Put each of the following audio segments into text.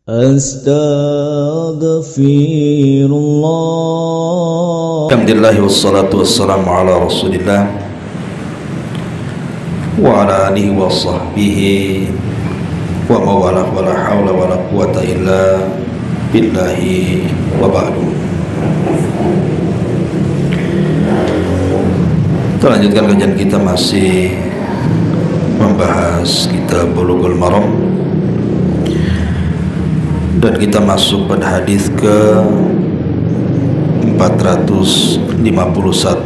Astaghfirullah. Alhamdulillah wassalatu wassalamu ala Rasulillah wa ala alihi wa sahbihi wa mawalah wa la hawla wa la quwata illa billahi wa ba'du. Kita lanjutkan kajian kita, masih membahas kitab Bulughul Maram, dan kita masuk pada hadis ke 451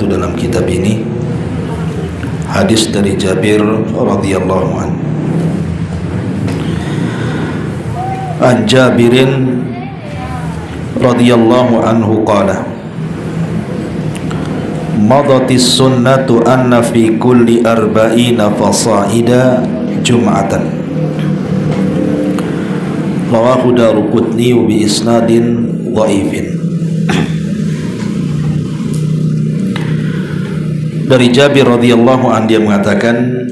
dalam kitab ini. Hadis dari Jabir radhiyallahu anhu. An Jabirin radhiyallahu anhu qala madatis sunnatu anna fi kulli arba'ina fasa'ida jum'atan. Rawahu Daruqutni bi isnadin dhaifin. Dari Jabir radhiyallahu anhu, dia mengatakan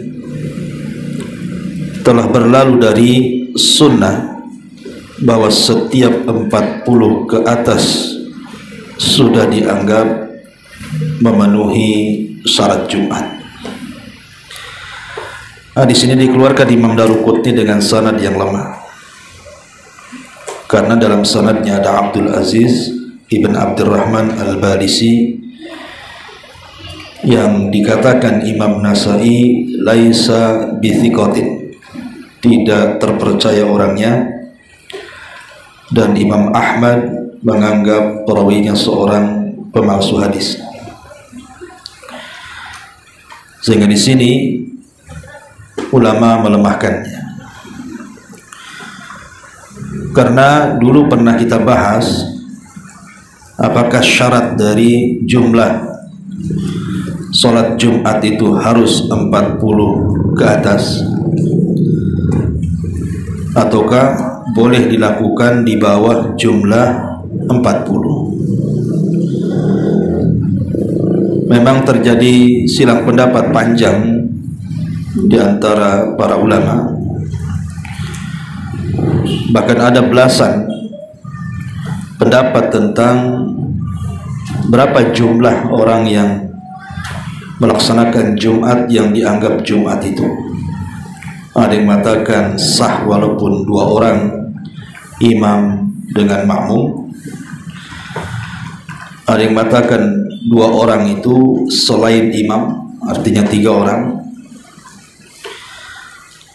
telah berlalu dari sunnah bahwa setiap 40 ke atas sudah dianggap memenuhi syarat Jumat. Hadis ini dikeluarkan Imam Daruqutni dengan sanad yang lemah, karena dalam sanadnya ada Abdul Aziz ibn Abdurrahman al-Balisi yang dikatakan Imam Nasai laisa bithiqatin, tidak terpercaya orangnya, dan Imam Ahmad menganggap perawinya seorang pemalsu hadis. Sehingga di sini ulama melemahkannya. Karena dulu pernah kita bahas apakah syarat dari jumlah sholat Jumat itu harus 40 ke atas, ataukah boleh dilakukan di bawah jumlah 40. Memang terjadi silang pendapat panjang di antara para ulama. Bahkan ada belasan pendapat tentang berapa jumlah orang yang melaksanakan Jumat yang dianggap Jumat itu. Ada yang mengatakan sah walaupun 2 orang, imam dengan makmum. Ada yang mengatakan 2 orang itu selain imam, artinya 3 orang.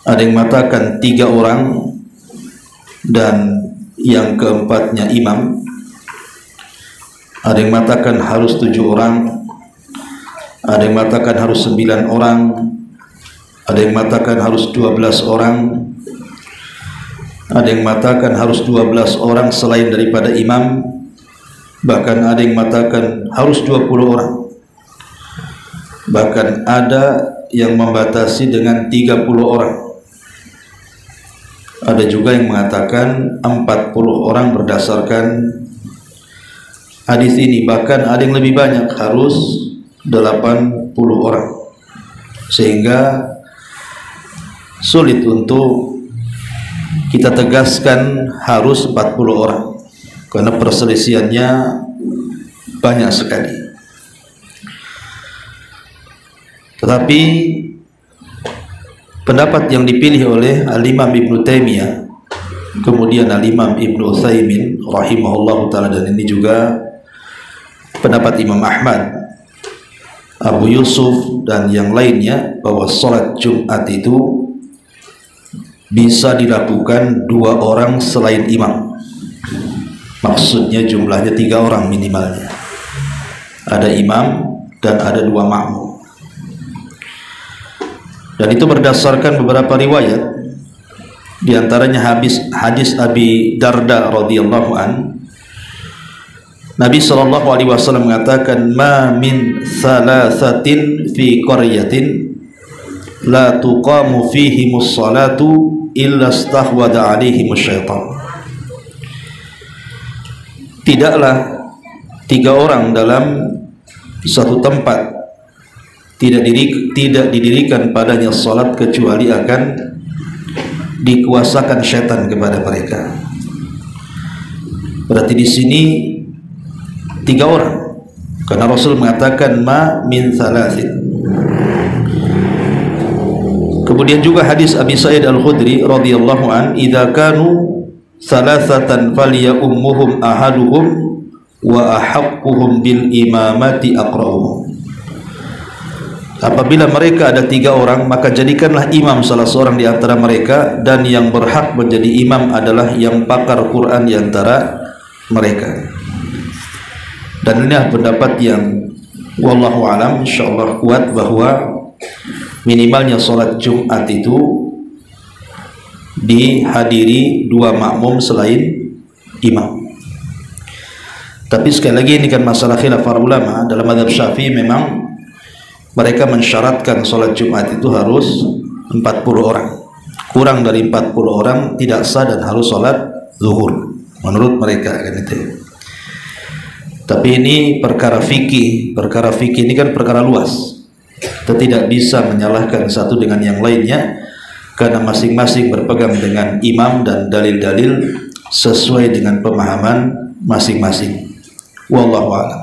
Ada yang mengatakan 3 orang dan yang keempatnya imam. Ada yang mengatakan harus 7 orang. Ada yang mengatakan harus 9 orang. Ada yang mengatakan harus 12 orang. Ada yang mengatakan harus 12 orang selain daripada imam. Bahkan ada yang mengatakan harus 20 orang. Bahkan ada yang membatasi dengan 30 orang. Ada juga yang mengatakan 40 orang berdasarkan hadis ini. Bahkan ada yang lebih banyak, harus 80 orang. Sehingga sulit untuk kita tegaskan harus 40 orang, karena perselisihannya banyak sekali. Tetapi pendapat yang dipilih oleh Al-Imam Ibnu Taimiyah, kemudian Al-Imam Ibnu Utsaimin rahimahullahu ta'ala, dan ini juga pendapat Imam Ahmad, Abu Yusuf dan yang lainnya, bahwa sholat Jumat itu bisa dilakukan 2 orang selain imam. Maksudnya jumlahnya 3 orang minimalnya. Ada imam dan ada 2 makmum. Dan itu berdasarkan beberapa riwayat, di antaranya hadis Abi Darda radhiyallahu an. Nabi sallallahu alaihi wasallam mengatakan, "Ma min thalathatin fi qaryatin la tuqamu fihimus salatu illa stahwada alaihimus syaitan." Tidaklah 3 orang dalam satu tempat tidak didirikan padanya salat kecuali akan dikuasakan syaitan kepada mereka. Berarti di sini 3 orang, karena Rasul mengatakan ma min thalathin. Kemudian juga hadis Abi Sa'id Al-Khudri radhiyallahu an, idza kanu thalathatan falyummuhum ahaduhum wa ahaqquhum bil imamati aqra'uhum. Apabila mereka ada 3 orang, maka jadikanlah imam salah seorang di antara mereka, dan yang berhak menjadi imam adalah yang pakar Quran di antara mereka. Dan ini pendapat yang wallahu alam insyaallah kuat, bahwa minimalnya sholat Jumat itu dihadiri 2 makmum selain imam. Tapi sekali lagi ini kan masalah khilaf para ulama. Dalam mazhab Syafi'i memang mereka mensyaratkan sholat Jumat itu harus 40 orang. Kurang dari 40 orang tidak sah dan harus sholat zuhur menurut mereka kan itu. Tapi ini perkara fikih. Perkara fikih ini kan perkara luas. Kita tidak bisa menyalahkan satu dengan yang lainnya, karena masing-masing berpegang dengan imam dan dalil-dalil sesuai dengan pemahaman masing-masing. Wallahu a'lam.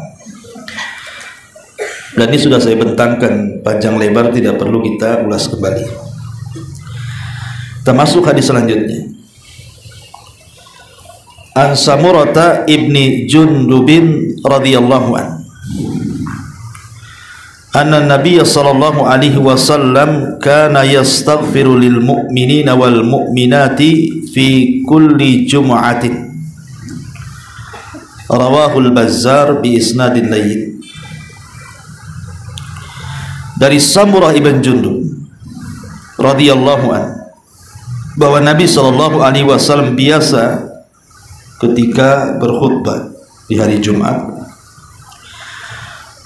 Dan ini sudah saya bentangkan panjang lebar, tidak perlu kita ulas kembali. Kita masuk hadis selanjutnya. An Samurata ibni Jundubin radhiyallahu an, anna Nabiy sallallahu alaihi wasallam kana yastaghfiru lil mu'minina wal mu'minati fi kulli jum'atin. Rawahul Bazzar bi isnadin layyin. Dari Samurah ibn Jundub radhiyallahu an, bahwa Nabi sallallahu alaihi wasallam biasa ketika berkhutbah di hari Jumat,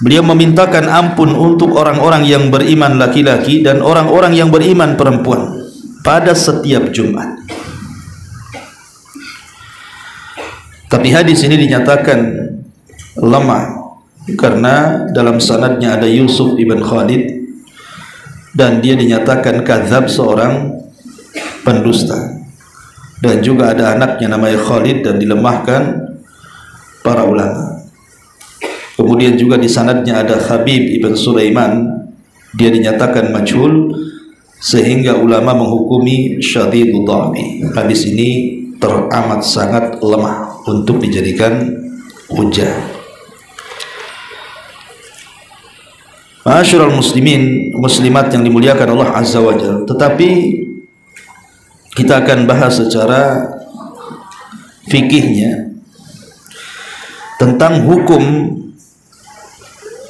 beliau memintakan ampun untuk orang-orang yang beriman laki-laki dan orang-orang yang beriman perempuan pada setiap Jumat. Tapi hadis ini dinyatakan lemah karena dalam sanadnya ada Yusuf ibn Khalid, dan dia dinyatakan kadzab, seorang pendusta. Dan juga ada anaknya namanya Khalid dan dilemahkan para ulama. Kemudian juga di sanadnya ada Habib ibn Sulaiman, dia dinyatakan majhul sehingga ulama menghukumi syadidud dha'fi. Hadis ini teramat sangat lemah untuk dijadikan hujjah. Ma'asyiral muslimin, muslimat yang dimuliakan Allah Azza wa Jalla. Tetapi kita akan bahas secara fikihnya tentang hukum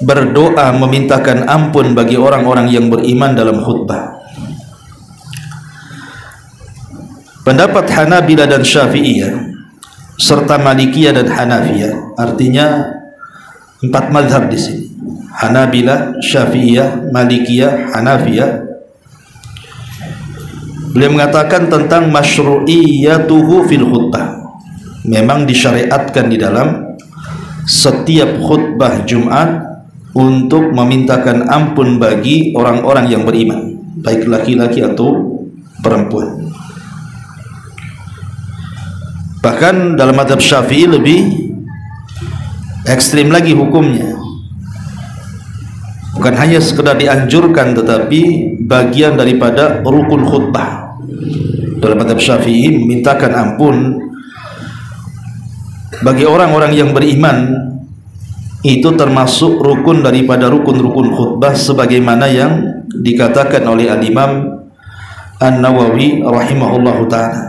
berdoa memintakan ampun bagi orang-orang yang beriman dalam khutbah. Pendapat Hanabilah dan Syafi'iyah serta Malikiyah dan Hanafiyah, artinya 4 mazhab di sini. Hanabilah, Syafi'iyah, Malikiyah, Hanafiyah. Beliau mengatakan tentang masyru'iyatuhu fil khutbah. Memang disyariatkan di dalam setiap khutbah Jumat untuk memintakan ampun bagi orang-orang yang beriman, baik laki-laki atau perempuan. Bahkan dalam mazhab Syafi'i lebih ekstrim lagi hukumnya. Bukan hanya sekedar dianjurkan, tetapi bagian daripada rukun khutbah. Dalam mazhab Syafi'i memintakan ampun bagi orang-orang yang beriman itu termasuk rukun daripada rukun-rukun khutbah, sebagaimana yang dikatakan oleh Al-Imam An-Nawawi rahimahullahu ta'ala.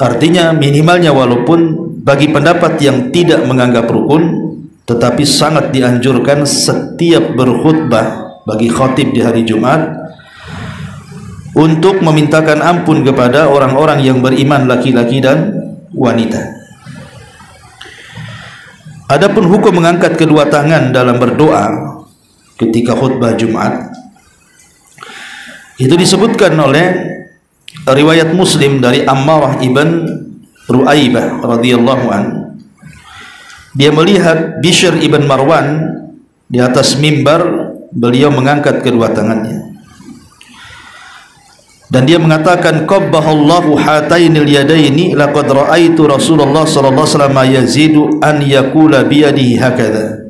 Artinya minimalnya, walaupun bagi pendapat yang tidak menganggap rukun, tetapi sangat dianjurkan setiap berkhutbah bagi khatib di hari Jumat untuk memintakan ampun kepada orang-orang yang beriman laki-laki dan wanita. Adapun hukum mengangkat kedua tangan dalam berdoa ketika khutbah Jumat, itu disebutkan oleh riwayat Muslim dari Ammarah ibn Ru'aibah radhiyallahu an. Dia melihat Bishr ibn Marwan di atas mimbar, beliau mengangkat kedua tangannya. Dan dia mengatakan, qabbahallahu hatainil yadaini laqad ra'aitu Rasulullah sallallahu alaihi wasallam yazidu an yaqula bi yadihi hakadha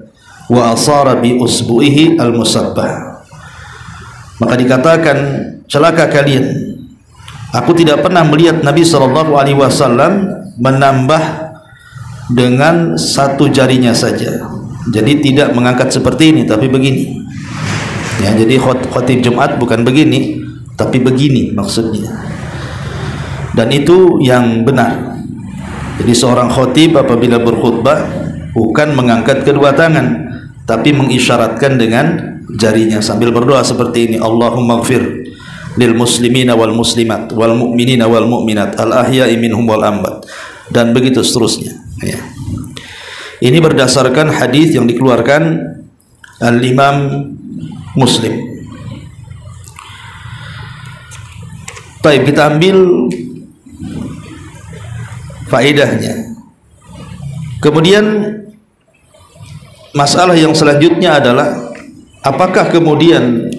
wa asara bi usbu'ihi al-musabbah. Maka dikatakan, celaka kalian, aku tidak pernah melihat Nabi sallallahu alaihi wasallam menambah dengan satu jarinya saja. Jadi tidak mengangkat seperti ini, tapi begini. Ya, jadi khatib Jumat bukan begini, tapi begini maksudnya. Dan itu yang benar. Jadi seorang khatib apabila berkhutbah bukan mengangkat kedua tangan, tapi mengisyaratkan dengan jarinya sambil berdoa seperti ini, Allahumma ighfir lil muslimina wal muslimat wal mu'minina wal mu'minat al ahya'i minhum wal amwat, dan begitu seterusnya. Ya. Ini berdasarkan hadis yang dikeluarkan Al-Imam Muslim. Baik, kita ambil faedahnya. Kemudian masalah yang selanjutnya adalah, apakah kemudian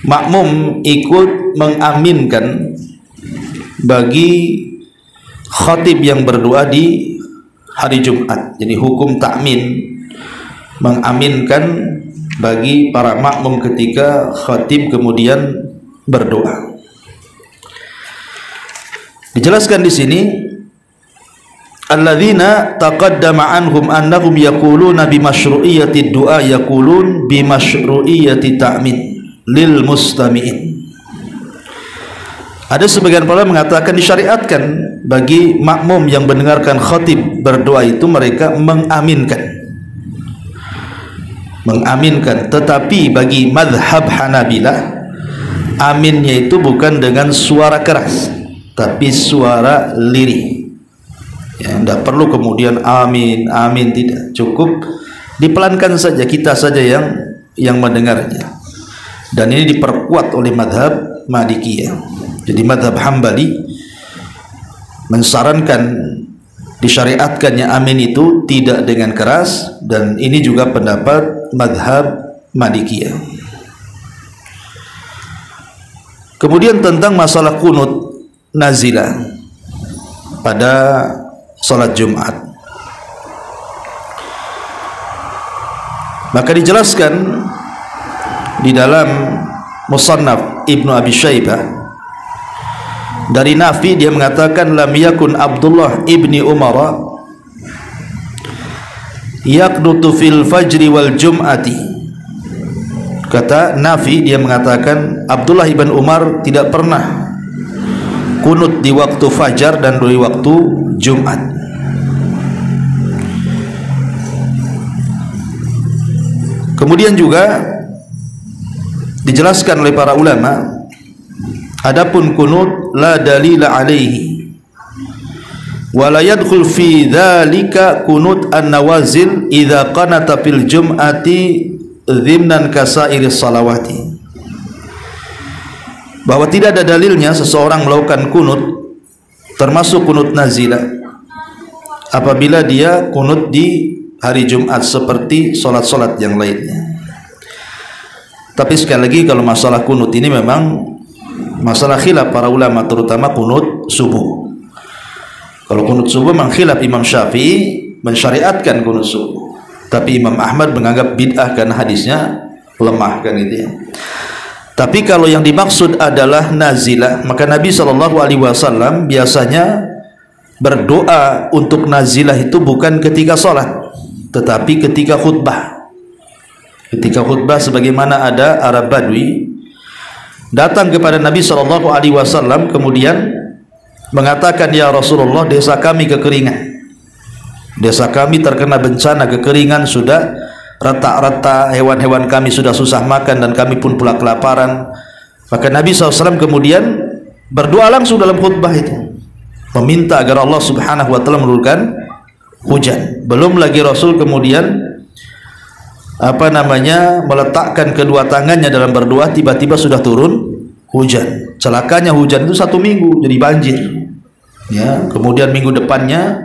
makmum ikut mengaminkan bagi khatib yang berdoa di hari Jumat? Jadi hukum takmin, mengaminkan bagi para makmum ketika khatib kemudian berdoa. Dijelaskan di sini, alladzina taqaddama anhum annahum yaquluna bi masyru'iyyati du'a yaqulun bi masyru'iyyati ta'min lil mustami'in. Ada sebagian para mengatakan disyariatkan bagi makmum yang mendengarkan khatib berdoa itu mereka mengaminkan, tetapi bagi madhab Hanabilah aminnya itu bukan dengan suara keras, tapi suara lirih. Ya, tidak perlu kemudian amin, amin, tidak, cukup dipelankan saja, kita saja yang mendengarnya. Dan ini diperkuat oleh madhab Malikiyah. Jadi madhab Hambali mensarankan disyariatkannya amin itu tidak dengan keras, dan ini juga pendapat madhab Malikiyah. Kemudian tentang masalah kunut nazilah pada salat Jumat, maka dijelaskan di dalam Musannaf Ibnu Abi Syaibah dari Nafi, dia mengatakan lam yakun Abdullah ibni Umar yaqnutu fil fajri wal jum'ati. Kata Nafi, dia mengatakan Abdullah ibn Umar tidak pernah kunut di waktu fajar dan di waktu Jumat. Kemudian juga dijelaskan oleh para ulama, adapun kunut la dalila alaihi wa la yadkhul fi dzalika kunut an-nawazil idza qanata fil jum'ati dhimnan kasairi salawati, bahwa tidak ada dalilnya seseorang melakukan kunut termasuk kunut nazilah apabila dia kunut di hari Jumat seperti solat-solat yang lainnya. Tapi sekali lagi, kalau masalah kunut ini memang masalah khilaf para ulama, terutama kunut subuh. Kalau kunut subuh memang khilaf, Imam Syafi'i mensyariatkan kunut subuh, tapi Imam Ahmad menganggap bid'ah karena hadisnya lemah, kan itu ya. Tapi kalau yang dimaksud adalah nazilah, maka Nabi SAW biasanya berdoa untuk nazilah itu bukan ketika sholat, tetapi ketika khutbah. Ketika khutbah, sebagaimana ada Arab Badui datang kepada Nabi SAW kemudian mengatakan, ya Rasulullah, desa kami kekeringan, desa kami terkena bencana kekeringan, sudah retak-retak, hewan-hewan kami sudah susah makan, dan kami pun pula kelaparan. Maka Nabi SAW kemudian berdoa langsung dalam khutbah itu, meminta agar Allah Subhanahu wa Ta'ala menurunkan hujan. Belum lagi Rasul kemudian meletakkan kedua tangannya dalam berdoa, tiba-tiba sudah turun hujan. Celakanya hujan itu 1 minggu jadi banjir. Ya, kemudian minggu depannya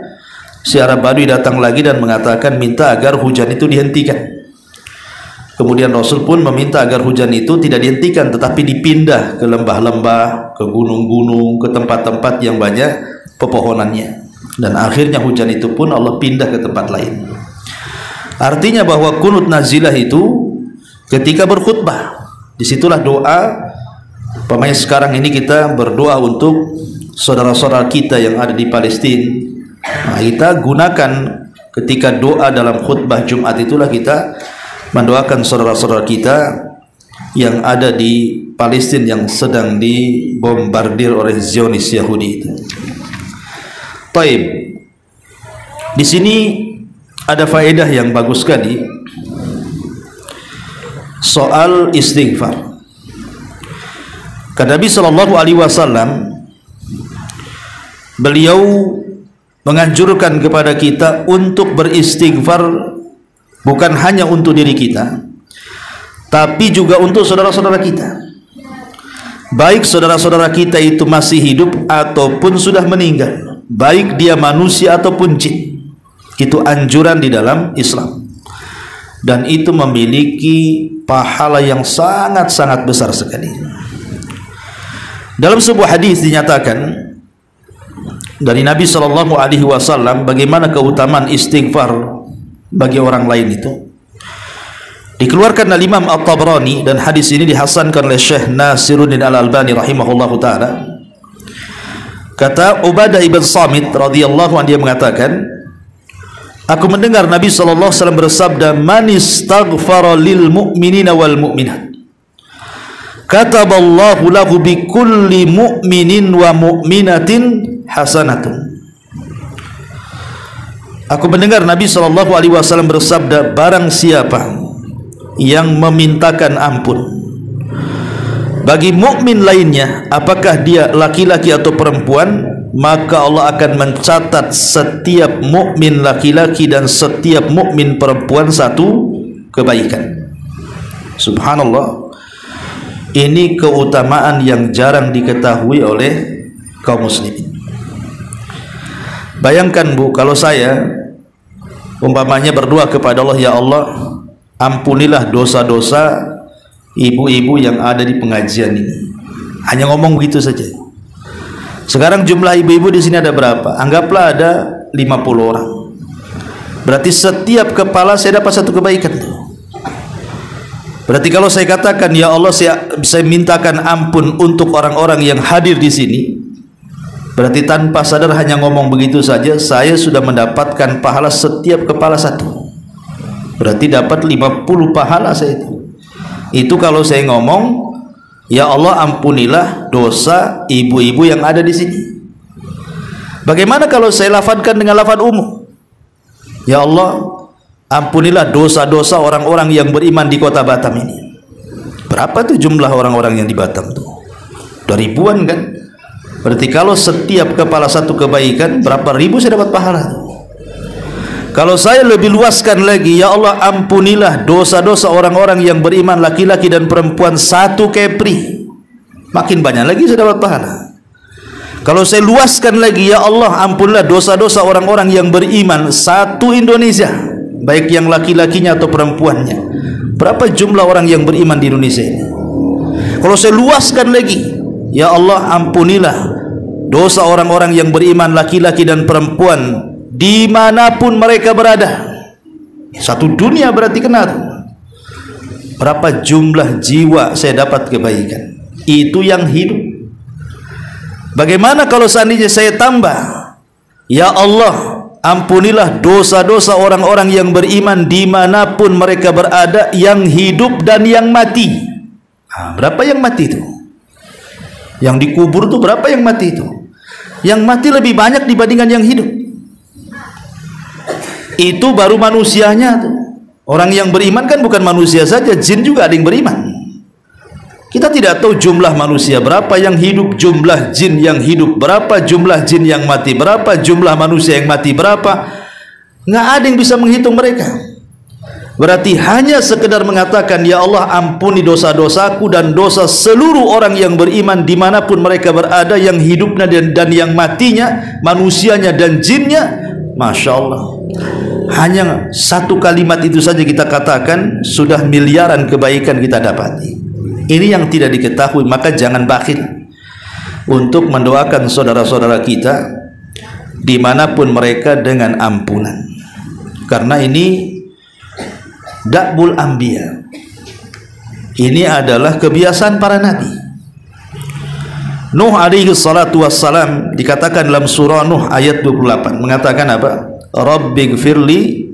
si Arab Badui datang lagi dan mengatakan minta agar hujan itu dihentikan. Kemudian Rasul pun meminta agar hujan itu tidak dihentikan, tetapi dipindah ke lembah-lembah, ke gunung-gunung, ke tempat-tempat yang banyak pepohonannya. Dan akhirnya hujan itu pun Allah pindah ke tempat lain. Artinya bahwa kunut nazilah itu ketika berkhutbah, disitulah doa. Pemain sekarang ini kita berdoa untuk saudara-saudara kita yang ada di Palestina. Nah, kita gunakan ketika doa dalam khutbah Jumat, itulah kita mendoakan saudara-saudara kita yang ada di Palestina yang sedang dibombardir oleh Zionis Yahudi itu. Taib. Di sini ada faedah yang bagus sekali soal istighfar. Kata Nabi sallallahu alaihi wasallam, beliau menganjurkan kepada kita untuk beristighfar bukan hanya untuk diri kita, tapi juga untuk saudara-saudara kita. Baik saudara-saudara kita itu masih hidup ataupun sudah meninggal, baik dia manusia ataupun jin. Itu anjuran di dalam Islam. Dan itu memiliki pahala yang sangat-sangat besar sekali. Dalam sebuah hadis dinyatakan dari Nabi sallallahu alaihi wasallam bagaimana keutamaan istighfar bagi orang lain itu. Dikeluarkan oleh Imam At-Tabrani dan hadis ini dihasankan oleh Syekh Nasiruddin Al-Albani rahimahullahu taala. Kata Ubadah ibn Samit radhiyallahu anhu, dia mengatakan, aku mendengar Nabi sallallahu alaihi wasallam bersabda, "Man istaghfara lil mu'minina wal mu'minat, kataballahu lahu bi kulli mu'minin wa mu'minatin hasanatun." Aku mendengar Nabi sallallahu alaihi wasallam bersabda, barang siapa yang memintakan ampun bagi mukmin lainnya, apakah dia laki-laki atau perempuan, maka Allah akan mencatat setiap mukmin laki-laki dan setiap mukmin perempuan satu kebaikan. Subhanallah. Ini keutamaan yang jarang diketahui oleh kaum muslimin. Bayangkan Bu, kalau saya umpamanya berdoa kepada Allah, ya Allah, ampunilah dosa-dosa ibu-ibu yang ada di pengajian ini. Hanya ngomong begitu saja. Sekarang jumlah ibu-ibu di sini ada berapa? Anggaplah ada 50 orang. Berarti setiap kepala saya dapat satu kebaikan tuh. Berarti kalau saya katakan, ya Allah, saya mintakan ampun untuk orang-orang yang hadir di sini, berarti tanpa sadar hanya ngomong begitu saja, saya sudah mendapatkan pahala setiap kepala satu. Berarti dapat 50 pahala saya itu. Itu kalau saya ngomong, ya Allah, ampunilah dosa ibu-ibu yang ada di sini. Bagaimana kalau saya lafadzkan dengan lafaz umum? Ya Allah, ampunilah dosa-dosa orang-orang yang beriman di kota Batam ini. Berapa tuh jumlah orang-orang yang di Batam tuh? Udah ribuan kan? Berarti kalau setiap kepala satu kebaikan, berapa ribu saya dapat pahala? Kalau saya lebih luaskan lagi, ya Allah, ampunilah dosa-dosa orang-orang yang beriman laki-laki dan perempuan satu kepri, makin banyak lagi saya dapat pahala. Kalau saya luaskan lagi, ya Allah, ampunilah dosa-dosa orang-orang yang beriman satu Indonesia, baik yang laki-lakinya atau perempuannya. Berapa jumlah orang yang beriman di Indonesia ini? Kalau saya luaskan lagi, ya Allah, ampunilah dosa orang-orang yang beriman laki-laki dan perempuan dimanapun mereka berada. Satu dunia berarti kena. Berapa jumlah jiwa saya dapat kebaikan? Itu yang hidup. Bagaimana kalau seandainya saya tambah, ya Allah, ampunilah dosa-dosa orang-orang yang beriman dimanapun mereka berada, yang hidup dan yang mati. Berapa yang mati itu? Yang dikubur itu berapa yang mati itu? Yang mati lebih banyak dibandingkan yang hidup. Itu baru manusianya tuh. Orang yang beriman kan bukan manusia saja, jin juga ada yang beriman. Kita tidak tahu jumlah manusia berapa yang hidup, jumlah jin yang hidup berapa, jumlah jin yang mati berapa, jumlah manusia yang mati berapa. Nggak ada yang bisa menghitung mereka. Berarti hanya sekedar mengatakan, ya Allah, ampuni dosa-dosaku dan dosa seluruh orang yang beriman dimanapun mereka berada, yang hidupnya dan yang matinya, manusianya dan jinnya. Masya Allah. hanya satu kalimat itu saja kita katakan sudah miliaran kebaikan kita dapati. Ini yang tidak diketahui, maka jangan bakhil untuk mendoakan saudara-saudara kita dimanapun mereka dengan ampunan, karena ini da'bul anbiya. Ini adalah kebiasaan para nabi. Nuh alaihi salatu wassalam dikatakan dalam surah Nuh ayat 28 mengatakan apa? Rabbighfirli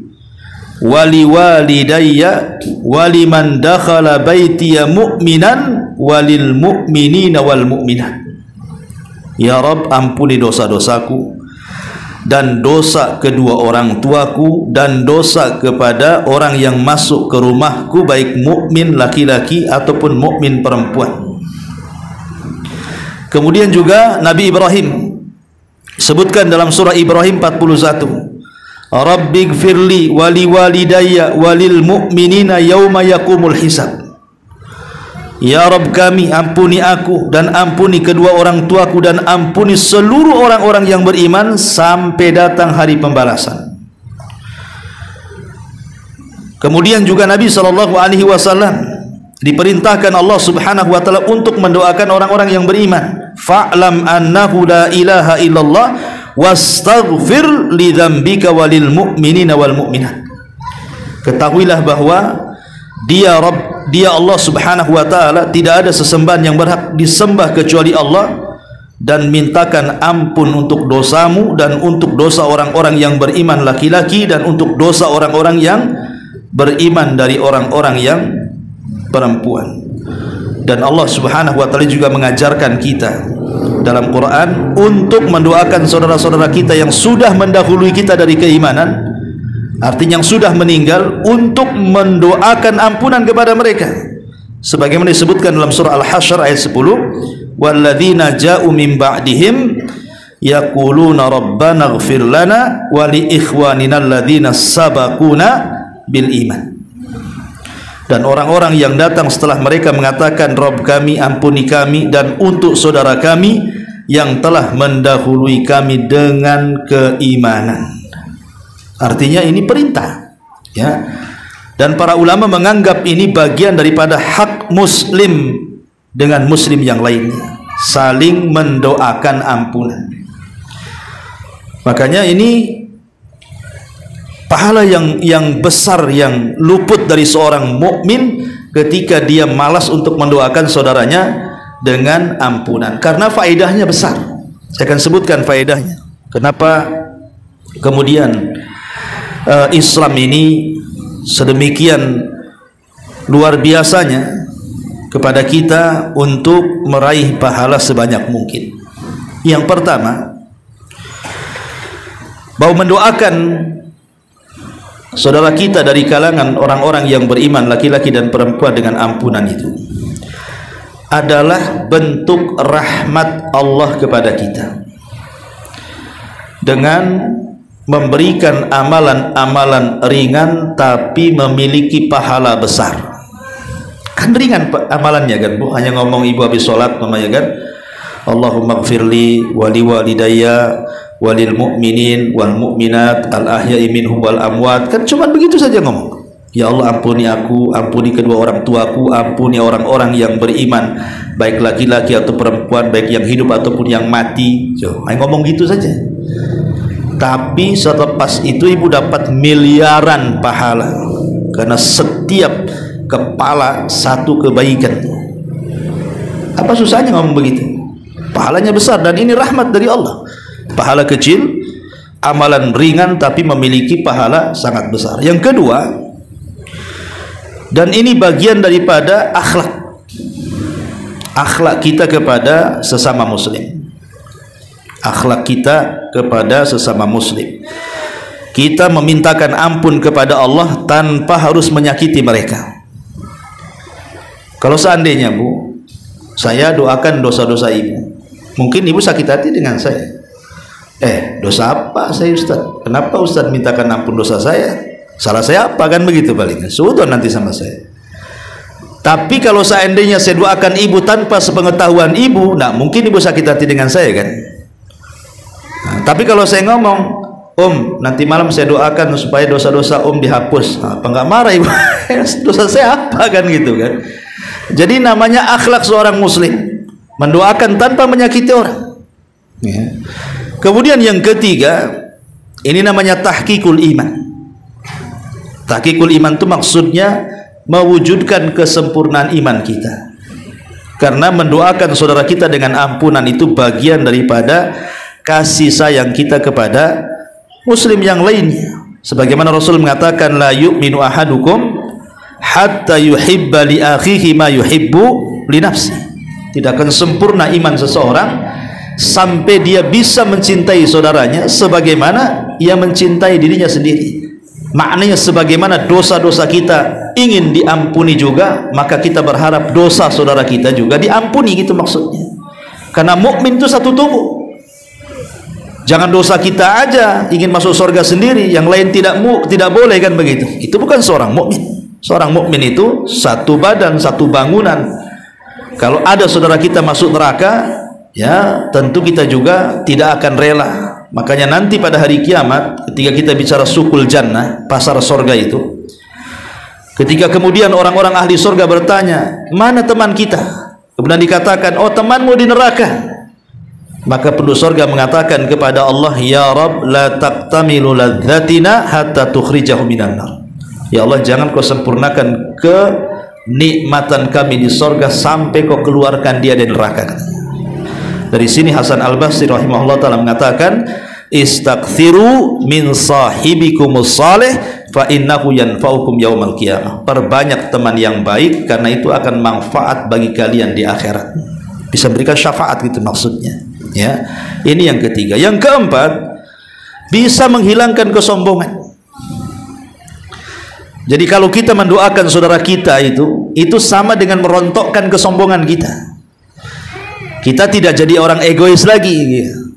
wali walidayya waliman dakhala baitiya mu'minan walil mu'minina wal mu'minat. Ya Rabb, ampuni dosa-dosaku dan dosa kedua orang tuaku dan dosa kepada orang yang masuk ke rumahku, baik mukmin laki-laki ataupun mukmin perempuan. Kemudian juga Nabi Ibrahim sebutkan dalam surah Ibrahim 41, Rabbighfirli wali walidayya walil mu'minina yauma yaqumul hisab. Ya Rabb kami, ampuni aku dan ampuni kedua orang tuaku dan ampuni seluruh orang-orang yang beriman sampai datang hari pembalasan. Kemudian juga Nabi SAW diperintahkan Allah Subhanahu wa taala untuk mendoakan orang-orang yang beriman. Fa'lam annahu la ilaha illallah wastaghfir li dzambika walil mu'minina wal mu'minat. Ketahuilah bahwa Dia Rabb, Dia Allah Subhanahu wa taala, tidak ada sesembahan yang berhak disembah kecuali Allah, dan mintakan ampun untuk dosamu dan untuk dosa orang-orang yang beriman laki-laki dan untuk dosa orang-orang yang beriman dari orang-orang yang perempuan. Dan Allah Subhanahu wa taala juga mengajarkan kita dalam Quran untuk mendoakan saudara-saudara kita yang sudah mendahului kita dari keimanan, artinya yang sudah meninggal, untuk mendoakan ampunan kepada mereka, sebagaimana disebutkan dalam surah Al-Hasyr ayat 10, walladzina ja'u min ba'dihim yaquluna rabbana ighfir lana wa li ikhwanina alladzina sabaquna bil iman. Dan orang-orang yang datang setelah mereka mengatakan, Rabb kami, ampuni kami, dan untuk saudara kami yang telah mendahului kami dengan keimanan. Artinya ini perintah, ya. Dan para ulama menganggap ini bagian daripada hak muslim dengan muslim yang lainnya, saling mendoakan ampunan. Makanya ini pahala yang besar yang luput dari seorang mukmin ketika dia malas untuk mendoakan saudaranya dengan ampunan, karena faedahnya besar. Saya akan sebutkan faedahnya. Kenapa kemudian Islam ini sedemikian luar biasanya kepada kita untuk meraih pahala sebanyak mungkin. Yang pertama, bahwa mendoakan saudara kita dari kalangan orang-orang yang beriman laki-laki dan perempuan dengan ampunan itu adalah bentuk rahmat Allah kepada kita dengan memberikan amalan-amalan ringan tapi memiliki pahala besar. Kan ringan amalannya kan Bu, hanya ngomong ibu habis sholat namanya kan, Allahumma gfirli wali walidayya walil mu'minin wal mu'minat al ahya'i minhum wal amwat, kan cuma begitu saja ngomong. Ya Allah, ampuni aku, ampuni kedua orang tuaku, ampuni orang-orang yang beriman, baik laki-laki atau perempuan, baik yang hidup ataupun yang mati. Hanya ngomong gitu saja. Tapi selepas itu ibu dapat miliaran pahala, karena setiap kepala satu kebaikan. Apa susahnya ngomong begitu? Pahalanya besar, dan ini rahmat dari Allah. Pahala kecil, amalan ringan tapi memiliki pahala sangat besar. Yang kedua, dan ini bagian daripada akhlak kita kepada sesama muslim. Akhlak kita kepada sesama muslim, kita memintakan ampun kepada Allah tanpa harus menyakiti mereka. Kalau seandainya Bu, saya doakan dosa-dosa ibu, mungkin ibu sakit hati dengan saya. Dosa apa saya Ustaz? Kenapa Ustaz mintakan ampun dosa saya? Salah saya apa? Kan begitu paling. Sudah nanti sama saya. Tapi kalau seandainya saya doakan ibu tanpa sepengetahuan ibu, nah mungkin ibu sakit hati dengan saya kan. Nah, tapi kalau saya ngomong, nanti malam saya doakan supaya dosa-dosa dihapus. Apa nggak marah ibu? Dosa saya apa kan gitu kan? Jadi namanya akhlak seorang muslim, mendoakan tanpa menyakiti orang. Ya. Kemudian yang ketiga, ini namanya tahqiqul iman. Tahqiqul iman itu maksudnya mewujudkan kesempurnaan iman kita. Karena mendoakan saudara kita dengan ampunan itu bagian daripada kasih sayang kita kepada muslim yang lainnya. Sebagaimana Rasul mengatakan, la yu'minu ahadukum hatta yuhibba li akhihi ma yuhibbu li nafsi. Tidak akan sempurna iman seseorang sampai dia bisa mencintai saudaranya sebagaimana ia mencintai dirinya sendiri. Maknanya sebagaimana dosa-dosa kita ingin diampuni juga, maka kita berharap dosa saudara kita juga diampuni, gitu maksudnya. Karena mukmin itu satu tubuh. Jangan dosa kita aja ingin masuk surga sendiri, yang lain tidak boleh, kan begitu. Itu bukan seorang mukmin. Seorang mukmin itu satu badan, satu bangunan. Kalau ada saudara kita masuk neraka, ya tentu kita juga tidak akan rela. Makanya nanti pada hari kiamat, ketika kita bicara sukul jannah, pasar surga itu, ketika kemudian orang-orang ahli surga bertanya, mana teman kita? Kemudian dikatakan, oh temanmu di neraka. Maka penduduk surga mengatakan kepada Allah, ya Rabb, la taqtamilu ladzatina hatta tukhrijahu minan nar. Ya Allah, jangan kau sempurnakan kenikmatan kami di surga sampai kau keluarkan dia dari neraka. Dari sini Hasan Al-Basri rahimahullah ta'ala mengatakan, istaghfiru min sahibikumus salih fa innahu yanfa'ukum yaumal qiyamah. Perbanyak teman yang baik, karena itu akan manfaat bagi kalian di akhirat. Bisa berikan syafaat, gitu maksudnya. Ya, ini yang ketiga. Yang keempat, bisa menghilangkan kesombongan. Jadi kalau kita mendoakan saudara kita itu sama dengan merontokkan kesombongan kita. Kita tidak jadi orang egois lagi, gitu.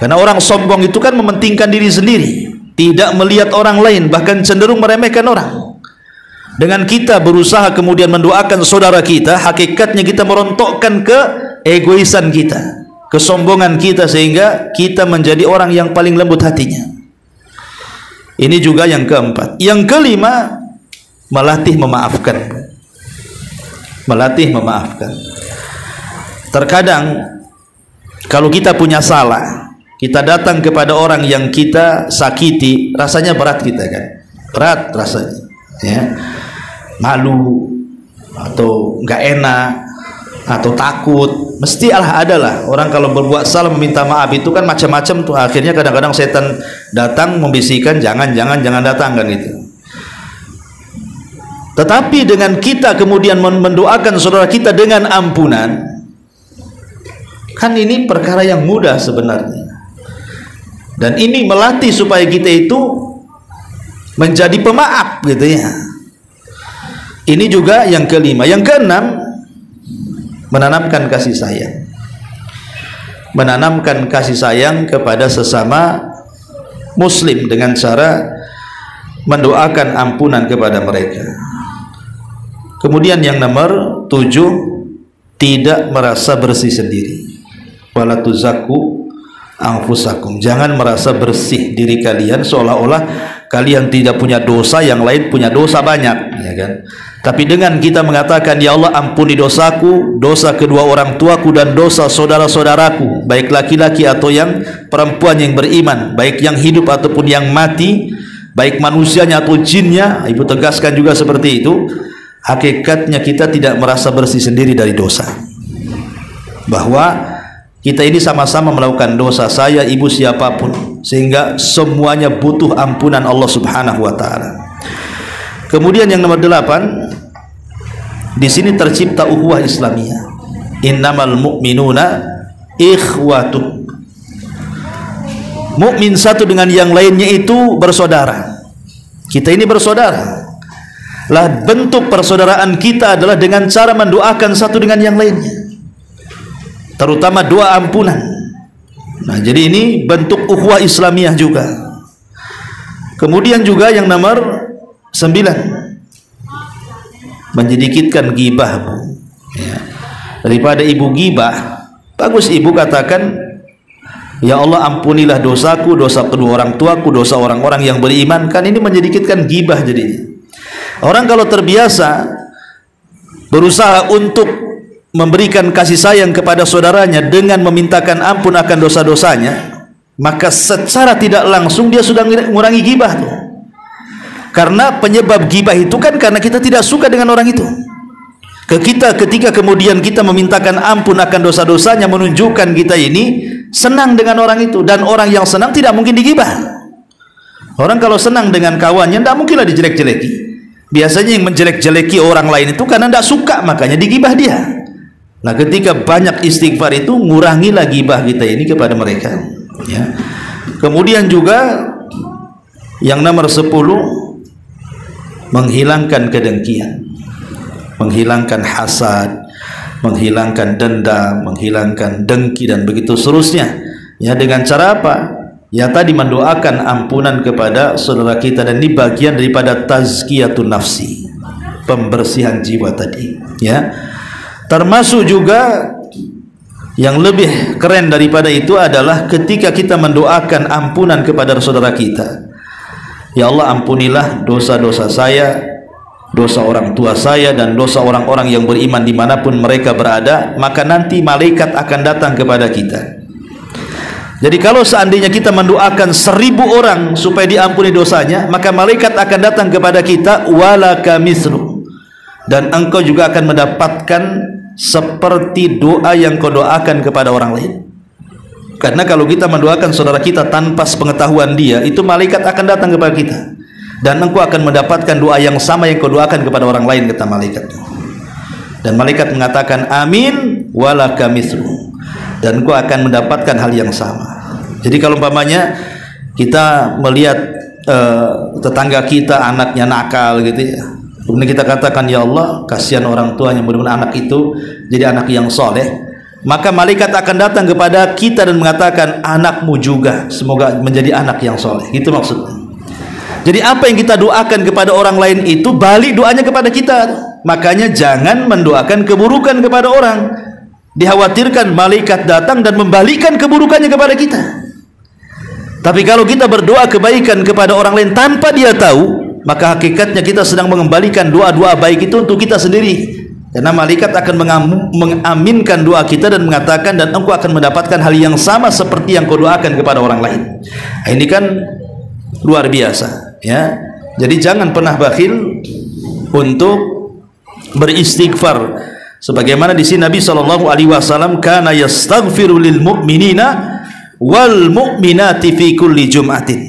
Karena orang sombong itu kan mementingkan diri sendiri, tidak melihat orang lain, bahkan cenderung meremehkan orang. Dengan kita berusaha kemudian mendoakan saudara kita, hakikatnya kita merontokkan keegoisan kita, kesombongan kita, sehingga kita menjadi orang yang paling lembut hatinya. Ini juga yang keempat. Yang kelima, melatih memaafkan. Melatih memaafkan. Terkadang kalau kita punya salah, kita datang kepada orang yang kita sakiti, rasanya berat kita kan, berat rasanya, ya, malu atau nggak enak atau takut. Mesti adalah orang kalau berbuat salah meminta maaf itu kan macam-macam tuh. Akhirnya kadang-kadang setan datang membisikkan, jangan datang, kan gitu. Tetapi dengan kita kemudian mendoakan saudara kita dengan ampunan, kan ini perkara yang mudah sebenarnya. Dan ini melatih supaya kita itu menjadi pemaaf, gitu ya. Ini juga yang kelima. Yang keenam, menanamkan kasih sayang. Menanamkan kasih sayang kepada sesama muslim dengan cara mendoakan ampunan kepada mereka. Kemudian yang nomor 7, tidak merasa bersih sendiri. Wala tuzakku anfusakum. Jangan merasa bersih diri kalian seolah-olah kalian tidak punya dosa, yang lain punya dosa banyak, ya kan? Tapi dengan kita mengatakan, ya Allah ampuni dosaku, dosa kedua orang tuaku, dan dosa saudara-saudaraku, baik laki-laki atau yang perempuan yang beriman, baik yang hidup ataupun yang mati, baik manusianya atau jinnya. Ibu tegaskan juga seperti itu. Hakikatnya kita tidak merasa bersih sendiri dari dosa, bahwa kita ini sama-sama melakukan dosa, saya, ibu, siapapun, sehingga semuanya butuh ampunan Allah Subhanahu wa taala. Kemudian yang nomor 8, di sini tercipta ukhuwah Islamiyah. Innamal mu'minuna ikhwatun. Mukmin satu dengan yang lainnya itu bersaudara. Kita ini bersaudara. Lah bentuk persaudaraan kita adalah dengan cara mendoakan satu dengan yang lainnya, terutama doa ampunan. Nah, jadi ini bentuk ukhuwah Islamiyah juga. Kemudian juga yang nomor 9, menyedikitkan ghibah, ya. Daripada ibu ghibah, bagus ibu katakan, Ya Allah, ampunilah dosaku, dosa kedua orang tuaku, dosa orang-orang yang beriman. Kan ini menyedikitkan gibah jadinya. Orang kalau terbiasa berusaha untuk memberikan kasih sayang kepada saudaranya dengan memintakan ampun akan dosa-dosanya, maka secara tidak langsung dia sudah mengurangi gibah tuh. Karena penyebab gibah itu kan karena kita tidak suka dengan orang itu. Ketika kemudian kita memintakan ampun akan dosa-dosanya, menunjukkan kita ini senang dengan orang itu. Dan orang yang senang tidak mungkin digibah. Orang kalau senang dengan kawannya tidak mungkinlah dijelek-jeleki. Biasanya yang menjelek-jeleki orang lain itu karena tidak suka, makanya digibah dia. Nah, ketika banyak istighfar itu ngurangilah gibah kita ini kepada mereka, ya. Kemudian juga yang nomor 10, menghilangkan kedengkian, menghilangkan hasad, menghilangkan dendam, menghilangkan dengki dan begitu seterusnya. Ya, dengan cara apa? Ya tadi mendoakan ampunan kepada saudara kita, dan ini bagian daripada tazkiyatun nafsi, pembersihan jiwa tadi, ya. Termasuk juga yang lebih keren daripada itu adalah ketika kita mendoakan ampunan kepada saudara kita. Ya Allah, ampunilah dosa-dosa saya, dosa orang tua saya, dan dosa orang-orang yang beriman dimanapun mereka berada. Maka nanti malaikat akan datang kepada kita. Jadi kalau seandainya kita mendoakan 1000 orang supaya diampuni dosanya, maka malaikat akan datang kepada kita, walaka mislu, dan engkau juga akan mendapatkan seperti doa yang kau doakan kepada orang lain. Karena kalau kita mendoakan saudara kita tanpa pengetahuan dia, itu malaikat akan datang kepada kita, dan engkau akan mendapatkan doa yang sama yang kau doakan kepada orang lain, kata malaikat. Dan malaikat mengatakan amin walaka mislu, dan engkau akan mendapatkan hal yang sama. Jadi kalau umpamanya kita melihat tetangga kita anaknya nakal gitu ya, kemudian kita katakan, ya Allah, kasihan orang tuanya, mudah-mudahan anak itu jadi anak yang soleh, maka malaikat akan datang kepada kita dan mengatakan, anakmu juga semoga menjadi anak yang soleh. Gitu maksudnya. Jadi apa yang kita doakan kepada orang lain itu balik doanya kepada kita. Makanya jangan mendoakan keburukan kepada orang. Dikhawatirkan malaikat datang dan membalikkan keburukannya kepada kita. Tapi kalau kita berdoa kebaikan kepada orang lain tanpa dia tahu, maka hakikatnya kita sedang mengembalikan doa-doa baik itu untuk kita sendiri. Karena malaikat akan mengaminkan doa kita dan mengatakan, dan engkau akan mendapatkan hal yang sama seperti yang kau doakan kepada orang lain. Nah, ini kan luar biasa, ya. Jadi jangan pernah bakhil untuk beristighfar. Sebagaimana di sini Nabi SAW kana yastaghfiru lil mu'minina wal mu'minati fi kulli jum'atin.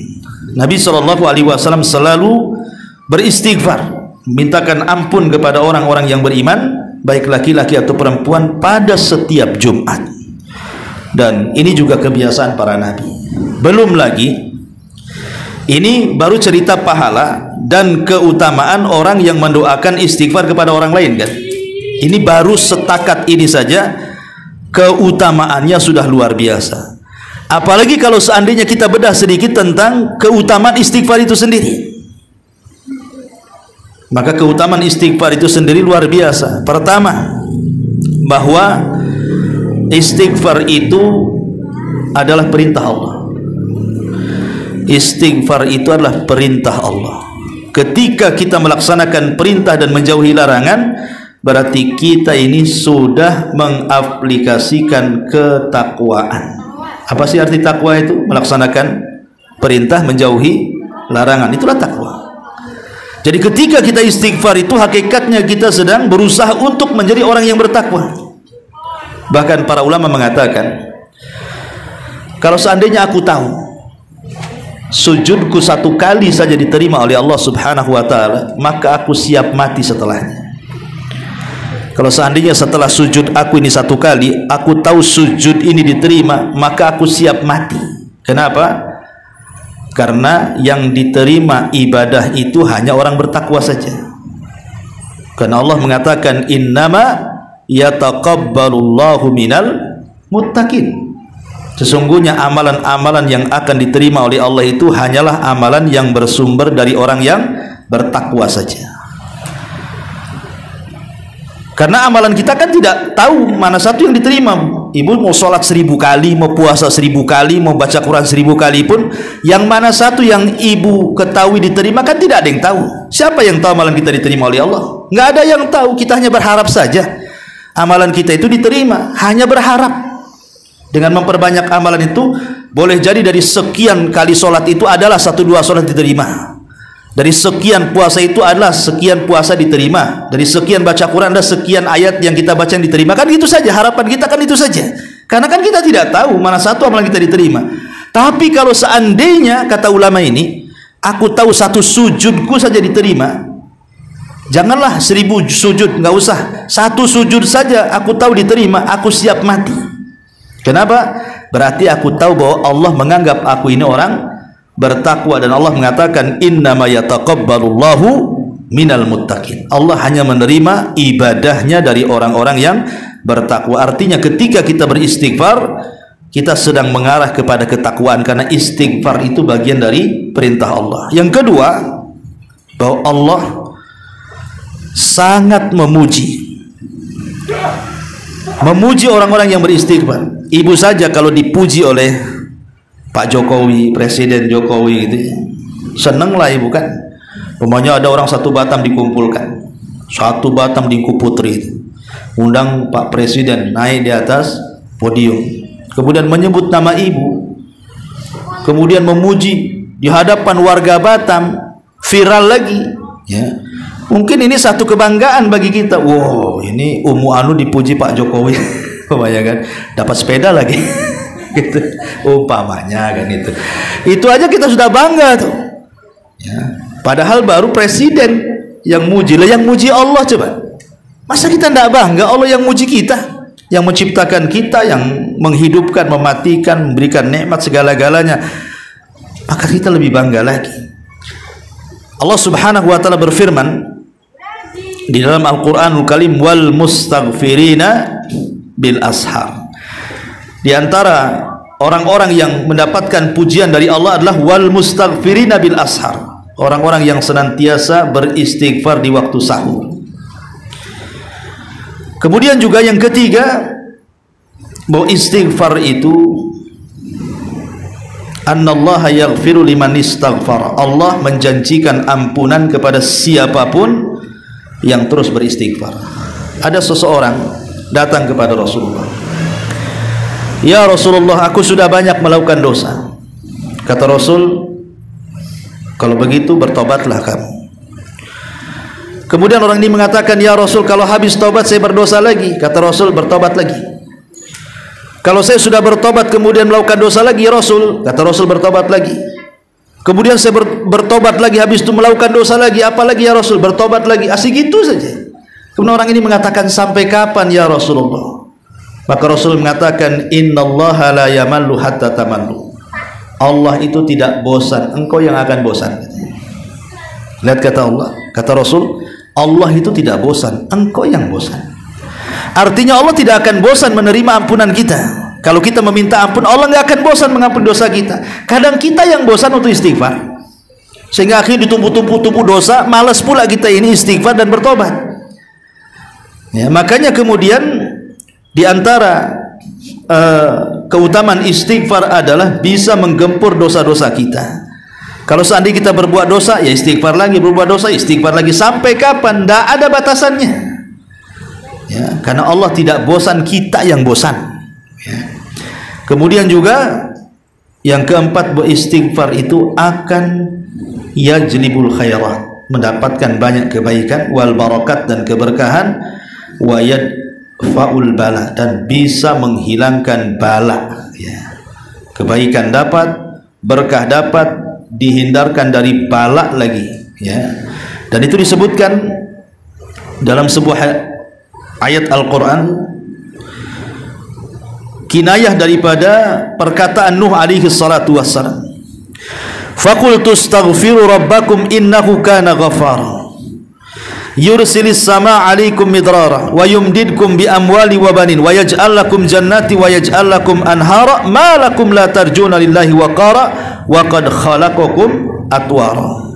Nabi SAW selalu beristighfar, mintakan ampun kepada orang-orang yang beriman, baik laki-laki atau perempuan, pada setiap Jumat. Dan ini juga kebiasaan para nabi. Belum lagi, ini baru cerita pahala dan keutamaan orang yang mendoakan istighfar kepada orang lain, kan? Ini baru setakat ini saja keutamaannya sudah luar biasa. Apalagi kalau seandainya kita bedah sedikit tentang keutamaan istighfar itu sendiri. Maka keutamaan istighfar itu sendiri luar biasa. Pertama, bahwa istighfar itu adalah perintah Allah. Istighfar itu adalah perintah Allah. Ketika kita melaksanakan perintah dan menjauhi larangan, berarti kita ini sudah mengaplikasikan ketakwaan. Apa sih arti takwa itu? Melaksanakan perintah, menjauhi larangan. Itulah takwa. Jadi ketika kita istighfar itu hakikatnya kita sedang berusaha untuk menjadi orang yang bertakwa. Bahkan para ulama mengatakan, kalau seandainya aku tahu sujudku 1 kali saja diterima oleh Allah Subhanahu wa ta'ala, maka aku siap mati setelahnya. Kalau seandainya setelah sujud aku ini 1 kali, aku tahu sujud ini diterima, maka aku siap mati. Kenapa? Karena yang diterima ibadah itu hanya orang bertakwa saja. Karena Allah mengatakan, innama yataqabbalullahu minal muttaqin. Sesungguhnya amalan-amalan yang akan diterima oleh Allah itu hanyalah amalan yang bersumber dari orang yang bertakwa saja. Karena amalan kita kan tidak tahu mana satu yang diterima. ibu mau sholat 1000 kali, mau puasa 1000 kali, mau baca Quran 1000 kali pun, yang mana satu yang ibu ketahui diterima, kan tidak ada yang tahu. Siapa yang tahu amalan kita diterima oleh Allah? Nggak ada yang tahu. Kita hanya berharap saja amalan kita itu diterima, hanya berharap. Dengan memperbanyak amalan itu, boleh jadi dari sekian kali sholat itu adalah 1-2 sholat diterima. Dari sekian puasa itu adalah sekian puasa diterima. Dari sekian baca Quran ada sekian ayat yang kita baca yang diterima. Kan itu saja, harapan kita kan itu saja. Karena kan kita tidak tahu mana satu amalan kita diterima. Tapi kalau seandainya, kata ulama ini, aku tahu 1 sujudku saja diterima, janganlah 1000 sujud, nggak usah. 1 sujud saja aku tahu diterima, aku siap mati. Kenapa? Berarti aku tahu bahwa Allah menganggap aku ini orang bertakwa, dan Allah mengatakan innama yataqabbalullahu minal muttaqin. Allah hanya menerima ibadahnya dari orang-orang yang bertakwa. Artinya ketika kita beristighfar, kita sedang mengarah kepada ketakwaan, karena istighfar itu bagian dari perintah Allah. Yang kedua, bahwa Allah sangat memuji orang-orang yang beristighfar. Ibu saja kalau dipuji oleh Pak Jokowi, Presiden Jokowi gitu, seneng lah ibu kan. Umpamanya ada orang 1 Batam dikumpulkan, 1 Batam di Putri, undang Pak Presiden naik di atas podium, kemudian menyebut nama ibu, kemudian memuji di hadapan warga Batam, viral lagi, ya. Mungkin ini satu kebanggaan bagi kita. Wow, ini Umu Anu dipuji Pak Jokowi, kebayangkan, dapat sepeda lagi. Gitu umpamanya kan, itu aja kita sudah bangga tuh, ya. Padahal baru presiden yang muji. Lah yang muji Allah, coba masa kita tidak bangga? Allah yang muji kita, yang menciptakan kita, yang menghidupkan, mematikan, memberikan nikmat segala-galanya, maka kita lebih bangga lagi. Allah subhanahu wa ta'ala berfirman di dalam Al-Quranul Karim, wal mustaghfirina bil ashar. Di antara orang-orang yang mendapatkan pujian dari Allah adalah wal mustaghfirina bil ashar, orang-orang yang senantiasa beristighfar di waktu sahur. Kemudian juga yang ketiga, bahwa istighfar itu annallaha yaghfiru liman istaghfar. Allah menjanjikan ampunan kepada siapapun yang terus beristighfar. Ada seseorang datang kepada Rasulullah, ya Rasulullah, aku sudah banyak melakukan dosa. Kata Rasul, kalau begitu bertobatlah kamu. Kemudian orang ini mengatakan, ya Rasul, kalau habis tobat saya berdosa lagi. Kata Rasul, bertobat lagi. Kalau saya sudah bertobat kemudian melakukan dosa lagi, ya Rasul, kata Rasul, bertobat lagi. Kemudian saya bertobat lagi, habis itu melakukan dosa lagi, apalagi ya Rasul, bertobat lagi. Asik gitu saja. Kemudian orang ini mengatakan, sampai kapan ya Rasulullah? Maka Rasul mengatakan, innallaha la yamallu hatta tamallu. Allah itu tidak bosan, engkau yang akan bosan. Lihat kata Allah, kata Rasul, Allah itu tidak bosan, engkau yang bosan. Artinya Allah tidak akan bosan menerima ampunan kita. Kalau kita meminta ampun, Allah nggak akan bosan mengampuni dosa kita. Kadang kita yang bosan untuk istighfar, sehingga akhirnya ditumpuk-tumpuk dosa, malas pula kita ini istighfar dan bertobat. Ya, makanya kemudian di antara keutamaan istighfar adalah bisa menggempur dosa-dosa kita. Kalau seandainya kita berbuat dosa, ya istighfar lagi, berbuat dosa, istighfar lagi, sampai kapan? Tidak ada batasannya. Ya, karena Allah tidak bosan, kita yang bosan. Ya. Kemudian juga yang keempat, beristighfar itu akan yajlibul khairat, mendapatkan banyak kebaikan, wal barakat, dan keberkahan, wa faul bala, dan bisa menghilangkan bala, ya. Kebaikan dapat, berkah dapat, dihindarkan dari bala lagi, ya. Dan itu disebutkan dalam sebuah ayat Al-Quran, kinayah daripada perkataan Nuh alaihi salatu wassalam, faqultu astaghfiru rabbakum innahu kana ghafara yursilis sama alaikum midrara wa yumdidkum bi amwali wa banin wa yaj'al lakum jannati wa yaj'al lakum anhara ma lakum la tarjuna lillahi waqara wa qad khalaqakum atwara.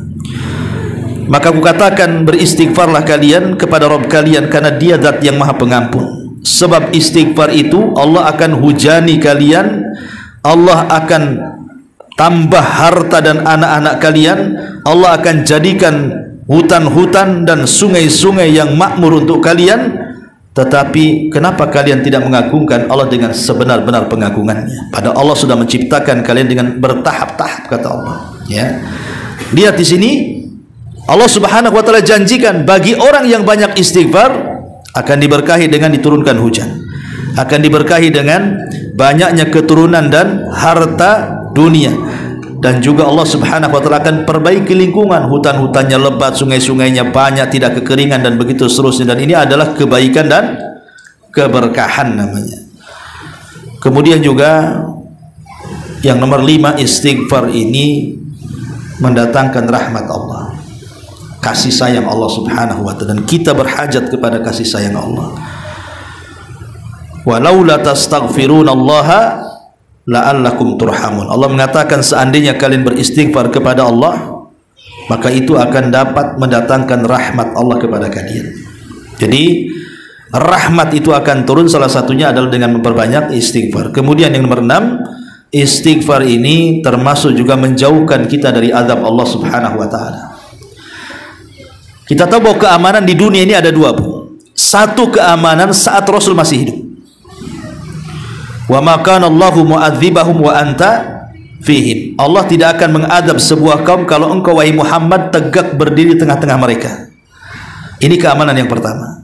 Maka aku katakan, beristighfarlah kalian kepada Rabb kalian, karena Dia zat yang Maha Pengampun, sebab istighfar itu Allah akan hujani kalian, Allah akan tambah harta dan anak-anak kalian, Allah akan jadikan hutan-hutan dan sungai-sungai yang makmur untuk kalian. Tetapi kenapa kalian tidak mengagungkan Allah dengan sebenar-benar pengagungannya? Padahal Allah sudah menciptakan kalian dengan bertahap-tahap, kata Allah. Ya, lihat di sini Allah Subhanahu wa taala janjikan bagi orang yang banyak istighfar akan diberkahi dengan diturunkan hujan, akan diberkahi dengan banyaknya keturunan dan harta dunia, dan juga Allah Subhanahu wa taala akan perbaiki lingkungan, hutan-hutannya lebat, sungai-sungainya banyak, tidak kekeringan dan begitu seterusnya. Dan ini adalah kebaikan dan keberkahan namanya. Kemudian juga yang nomor 5, istighfar ini mendatangkan rahmat Allah, kasih sayang Allah Subhanahu wa taala, dan kita berhajat kepada kasih sayang Allah. Walaula tastaghfirunallaha la'allakum turhamun. Allah mengatakan seandainya kalian beristighfar kepada Allah, maka itu akan dapat mendatangkan rahmat Allah kepada kalian. Jadi rahmat itu akan turun, salah satunya adalah dengan memperbanyak istighfar. Kemudian yang nomor 6, istighfar ini termasuk juga menjauhkan kita dari azab Allah Subhanahu wa taala. Kita tahu bahwa keamanan di dunia ini ada dua, Bu. Satu, keamanan saat Rasul masih hidup. Wa ma kana Allahu mu'adzibahum wa anta fihim. Allah tidak akan mengadab sebuah kaum kalau engkau wahai Muhammad tegak berdiri di tengah-tengah mereka. Ini keamanan yang pertama.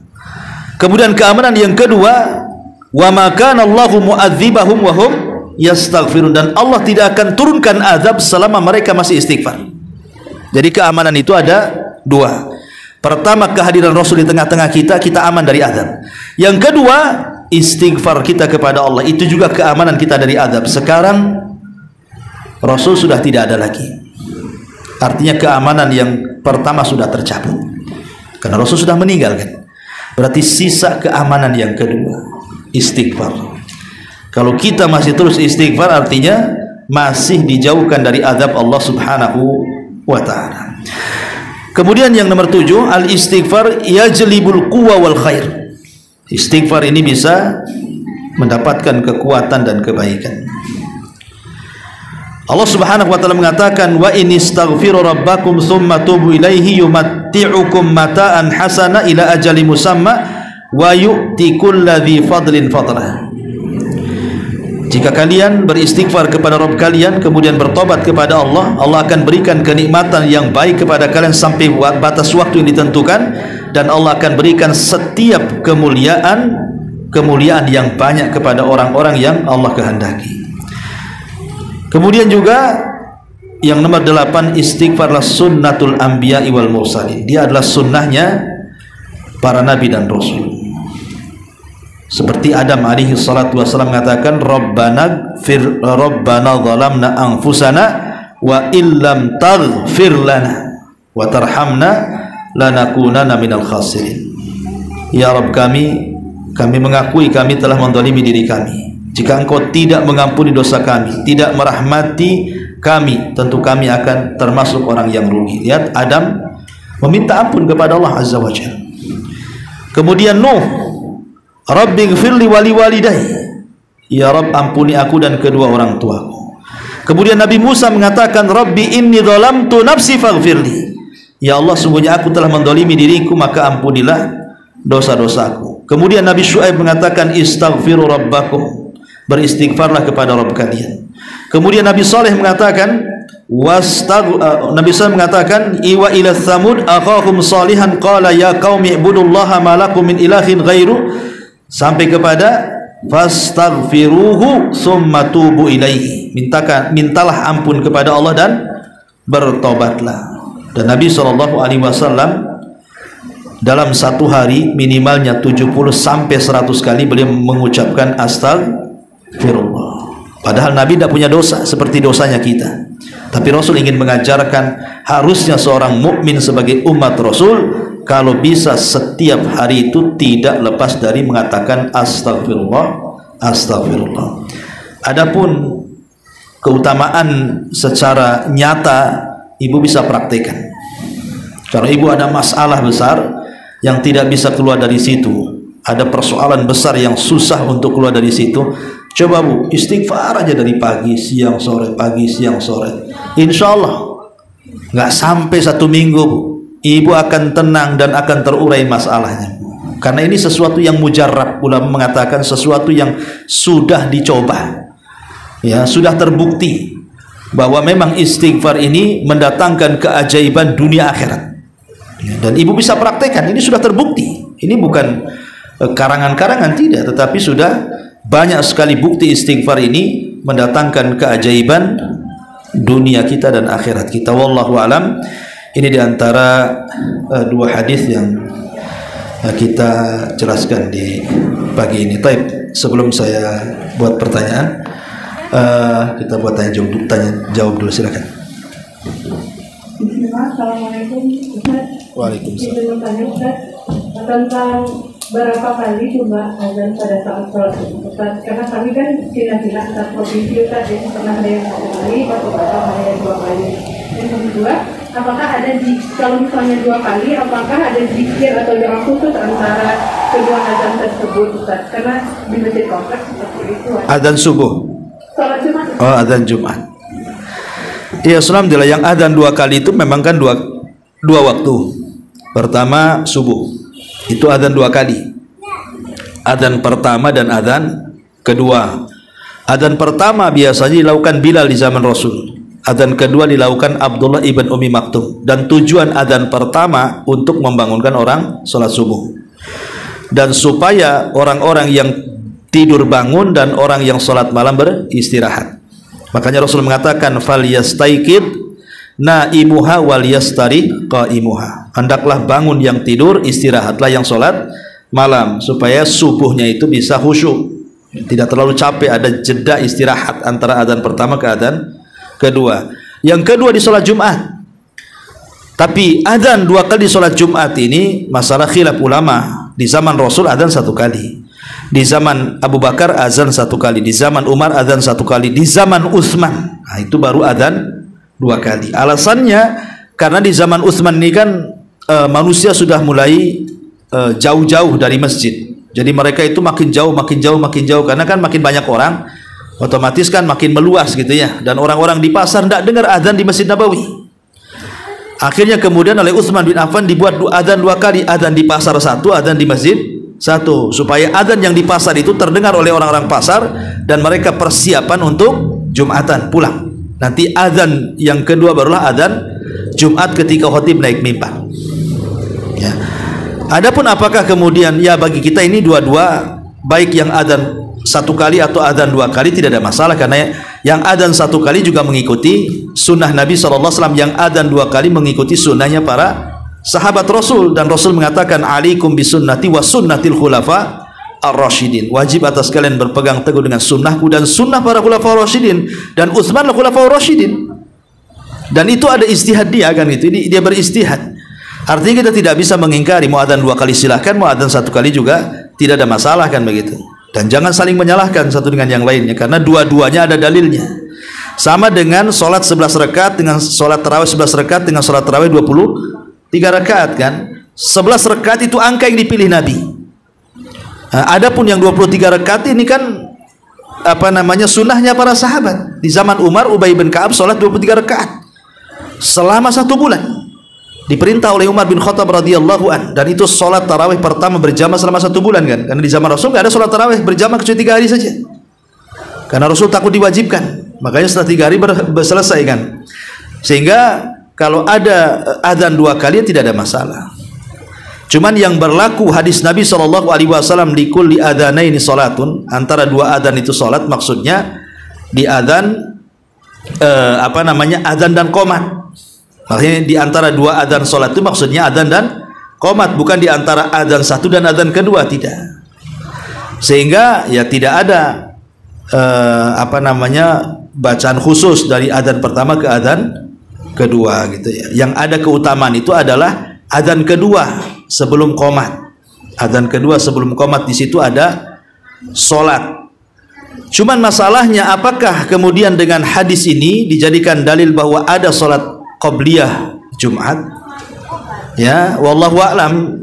Kemudian keamanan yang kedua, wa ma kana Allahu mu'adzibahum wa hum yastaghfirun, dan Allah tidak akan turunkan azab selama mereka masih istighfar. Jadi keamanan itu ada dua. Pertama, kehadiran Rasul di tengah-tengah kita, kita aman dari azab. Yang kedua, istighfar kita kepada Allah, itu juga keamanan kita dari azab. Sekarang Rasul sudah tidak ada lagi, artinya keamanan yang pertama sudah tercabut karena Rasul sudah meninggal, kan? Berarti sisa keamanan yang kedua, istighfar. Kalau kita masih terus istighfar, artinya masih dijauhkan dari azab Allah Subhanahu wa ta'ala. Kemudian yang nomor 7, al-istighfar yajlibul quwwa wal khair. Istighfar ini bisa mendapatkan kekuatan dan kebaikan. Allah Subhanahu wa taala mengatakan, wa in istaghfiru rabbakum tsumma tubu ilaihi yumatti'ukum mata'an hasana ila ajalin musamma wa yu'ti kulladzi fadlin fadlah. Jika kalian beristighfar kepada Rabb kalian kemudian bertobat kepada Allah, Allah akan berikan kenikmatan yang baik kepada kalian sampai batas waktu yang ditentukan, dan Allah akan berikan setiap kemuliaan yang banyak kepada orang-orang yang Allah kehendaki. Kemudian juga yang nomor 8, istighfarlah sunnatul anbiya'i wal mursalin. Dia adalah sunnahnya para nabi dan rasul. Seperti Adam alaihi salatu wasallam mengatakan, Rabbana zalamna anfusana wa illam taghfir lana wa tarhamna lanakunanna minal khasirin. Ya Rabb kami mengakui kami telah menzalimi diri kami. Jika engkau tidak mengampuni dosa kami, tidak merahmati kami, tentu kami akan termasuk orang yang rugi. Lihat, Adam meminta ampun kepada Allah Azza wa Jalla. Kemudian Nuh, Rabbighfirli wali walidayya, ya Rabb ampuni aku dan kedua orang tuaku. Kemudian Nabi Musa mengatakan, Rabbi inni zalamtu nafsi faghfirli, ya Allah sungguhnya aku telah menzalimi diriku, maka ampunilah dosa-dosaku. Kemudian Nabi Syuaib mengatakan, istaghfiru rabbakum, beristighfarlah kepada Rabb kalian. Kemudian Nabi Saleh mengatakan, Nabi Saleh mengatakan, iwa ila thamud akhahum salihan qala ya qaumi ibudullaha ma lakum min ilahin ghairu, sampai kepada fastaghfiruhu summa tubu ilaihi, mintalah ampun kepada Allah dan bertobatlah. Dan Nabi SAW dalam satu hari minimalnya 70 sampai 100 kali beliau mengucapkan astagfirullah. Padahal Nabi tidak punya dosa seperti dosanya kita, tapi Rasul ingin mengajarkan harusnya seorang mukmin sebagai umat Rasul kalau bisa setiap hari itu tidak lepas dari mengatakan astagfirullah, astagfirullah. Adapun keutamaan secara nyata ibu bisa praktekkan. Kalau ibu ada masalah besar yang tidak bisa keluar dari situ, ada persoalan besar yang susah untuk keluar dari situ, coba Bu, istighfar aja dari pagi, siang, sore, pagi, siang, sore. Insya Allah nggak sampai 1 minggu Bu, ibu akan tenang dan akan terurai masalahnya. Karena ini sesuatu yang mujarrab, ulama mengatakan sesuatu yang sudah dicoba, ya, sudah terbukti bahwa memang istighfar ini mendatangkan keajaiban dunia akhirat. Dan ibu bisa praktekkan, ini sudah terbukti. Ini bukan karangan-karangan, tidak, tetapi sudah banyak sekali bukti istighfar ini mendatangkan keajaiban dunia kita dan akhirat kita. Wallahu alam. Ini diantara 2 hadis yang kita jelaskan di pagi ini. Taib, sebelum saya buat pertanyaan, kita buat tanya jawab dulu, silakan. Assalamualaikum Ustaz. Waalaikumsalam. Izin bertanya Ustaz tentang berapa kali cuma azan pada saat sholat Ustaz, karena kami kan tidak antar provinsi Ustaz, jadi pernah ada yang 1 kali, atau ada yang 2 kali. Dan yang kedua, apakah ada kalau misalnya 2 kali, apakah ada zikir atau doa khusus antara kedua azan tersebut Ustaz? Karena di masjid kompleks seperti itu. Azan subuh. Sholat Jumat. Oh, azan Jumat. Iya, alhamdulillah, yang azan 2 kali itu memang kan dua waktu. Pertama subuh, itu azan 2 kali. Azan pertama dan azan kedua. Azan pertama biasanya dilakukan Bilal di zaman Rasul. Azan kedua dilakukan Abdullah ibn Umi Maktum. Dan tujuan azan pertama untuk membangunkan orang sholat subuh, dan supaya orang-orang yang tidur bangun dan orang yang sholat malam beristirahat. Makanya Rasul mengatakan falyastaikid naimuha wal yastari qaimuha. Hendaklah bangun yang tidur, istirahatlah yang sholat malam, supaya subuhnya itu bisa khusyuk, tidak terlalu capek, ada jeda istirahat antara azan pertama ke azan kedua. Yang kedua di sholat Jumat. Tapi azan 2 kali di sholat Jumat ini masalah khilaf ulama. Di zaman Rasul azan 1 kali, di zaman Abu Bakar azan 1 kali, di zaman Umar azan 1 kali, di zaman Utsman, nah itu baru azan 2 kali. Alasannya karena di zaman Utsman ini kan manusia sudah mulai jauh-jauh dari masjid. Jadi mereka itu makin jauh karena kan makin banyak orang, otomatis kan makin meluas gitu ya. Dan orang-orang di pasar tidak dengar azan di Masjid Nabawi. Akhirnya kemudian oleh Utsman bin Affan dibuat azan 2 kali, azan di pasar 1, azan di masjid 1, supaya azan yang di pasar itu terdengar oleh orang-orang pasar dan mereka persiapan untuk Jumatan pulang. Nanti azan yang kedua barulah azan Jumat ketika khatib naik mimbar. Ya. Adapun apakah kemudian ya bagi kita ini dua-dua, baik yang azan 1 kali atau azan 2 kali tidak ada masalah, karena yang azan 1 kali juga mengikuti sunnah Nabi SAW, yang azan 2 kali mengikuti sunnahnya para sahabat Rasul. Dan Rasul mengatakan alaikum bisunnati wa sunnatil khulafa ar-rasyidin, wajib atas kalian berpegang teguh dengan sunnahku dan sunnah para khulafa ar-rasyidin, dan Utsman lah khulafa ar-rasyidin. Dan itu ada istihad dia kan, itu dia beristihad. Artinya kita tidak bisa mengingkari, mau azan 2 kali silahkan, mau azan 1 kali juga tidak ada masalah kan begitu. Dan jangan saling menyalahkan satu dengan yang lainnya, karena dua-duanya ada dalilnya. Sama dengan sholat 11 rakaat dengan sholat tarawih 11 rakaat dengan sholat tarawih 23 rakaat kan. 11 rakaat itu angka yang dipilih Nabi. Nah, adapun yang 23 rakaat ini kan sunnahnya para sahabat. Di zaman Umar, Ubay bin Ka'ab sholat 23 rakaat selama 1 bulan. Diperintah oleh Umar bin Khattab radhiyallahu an, dan itu sholat tarawih pertama berjamaah selama 1 bulan kan, karena di zaman Rasul nggak ada sholat tarawih berjamaah kecuali 3 hari saja, karena Rasul takut diwajibkan, makanya setelah 3 hari selesai kan. Sehingga kalau ada azan 2 kali tidak ada masalah. Cuman yang berlaku hadis Nabi SAW di kulli adzanaini salatun, antara 2 adzan itu salat, maksudnya di adzan adzan dan qomat. Makanya di antara 2 adzan salat itu maksudnya adzan dan qomat, bukan di antara adzan 1 dan adzan kedua, tidak. Sehingga ya tidak ada bacaan khusus dari adzan pertama ke adzan kedua gitu ya. Yang ada keutamaan itu adalah adzan kedua sebelum qomat. Adzan kedua sebelum qomat, di situ ada salat. Cuman masalahnya apakah kemudian dengan hadis ini dijadikan dalil bahwa ada salat qabliyah Jumat? Ya, wallahu a'lam.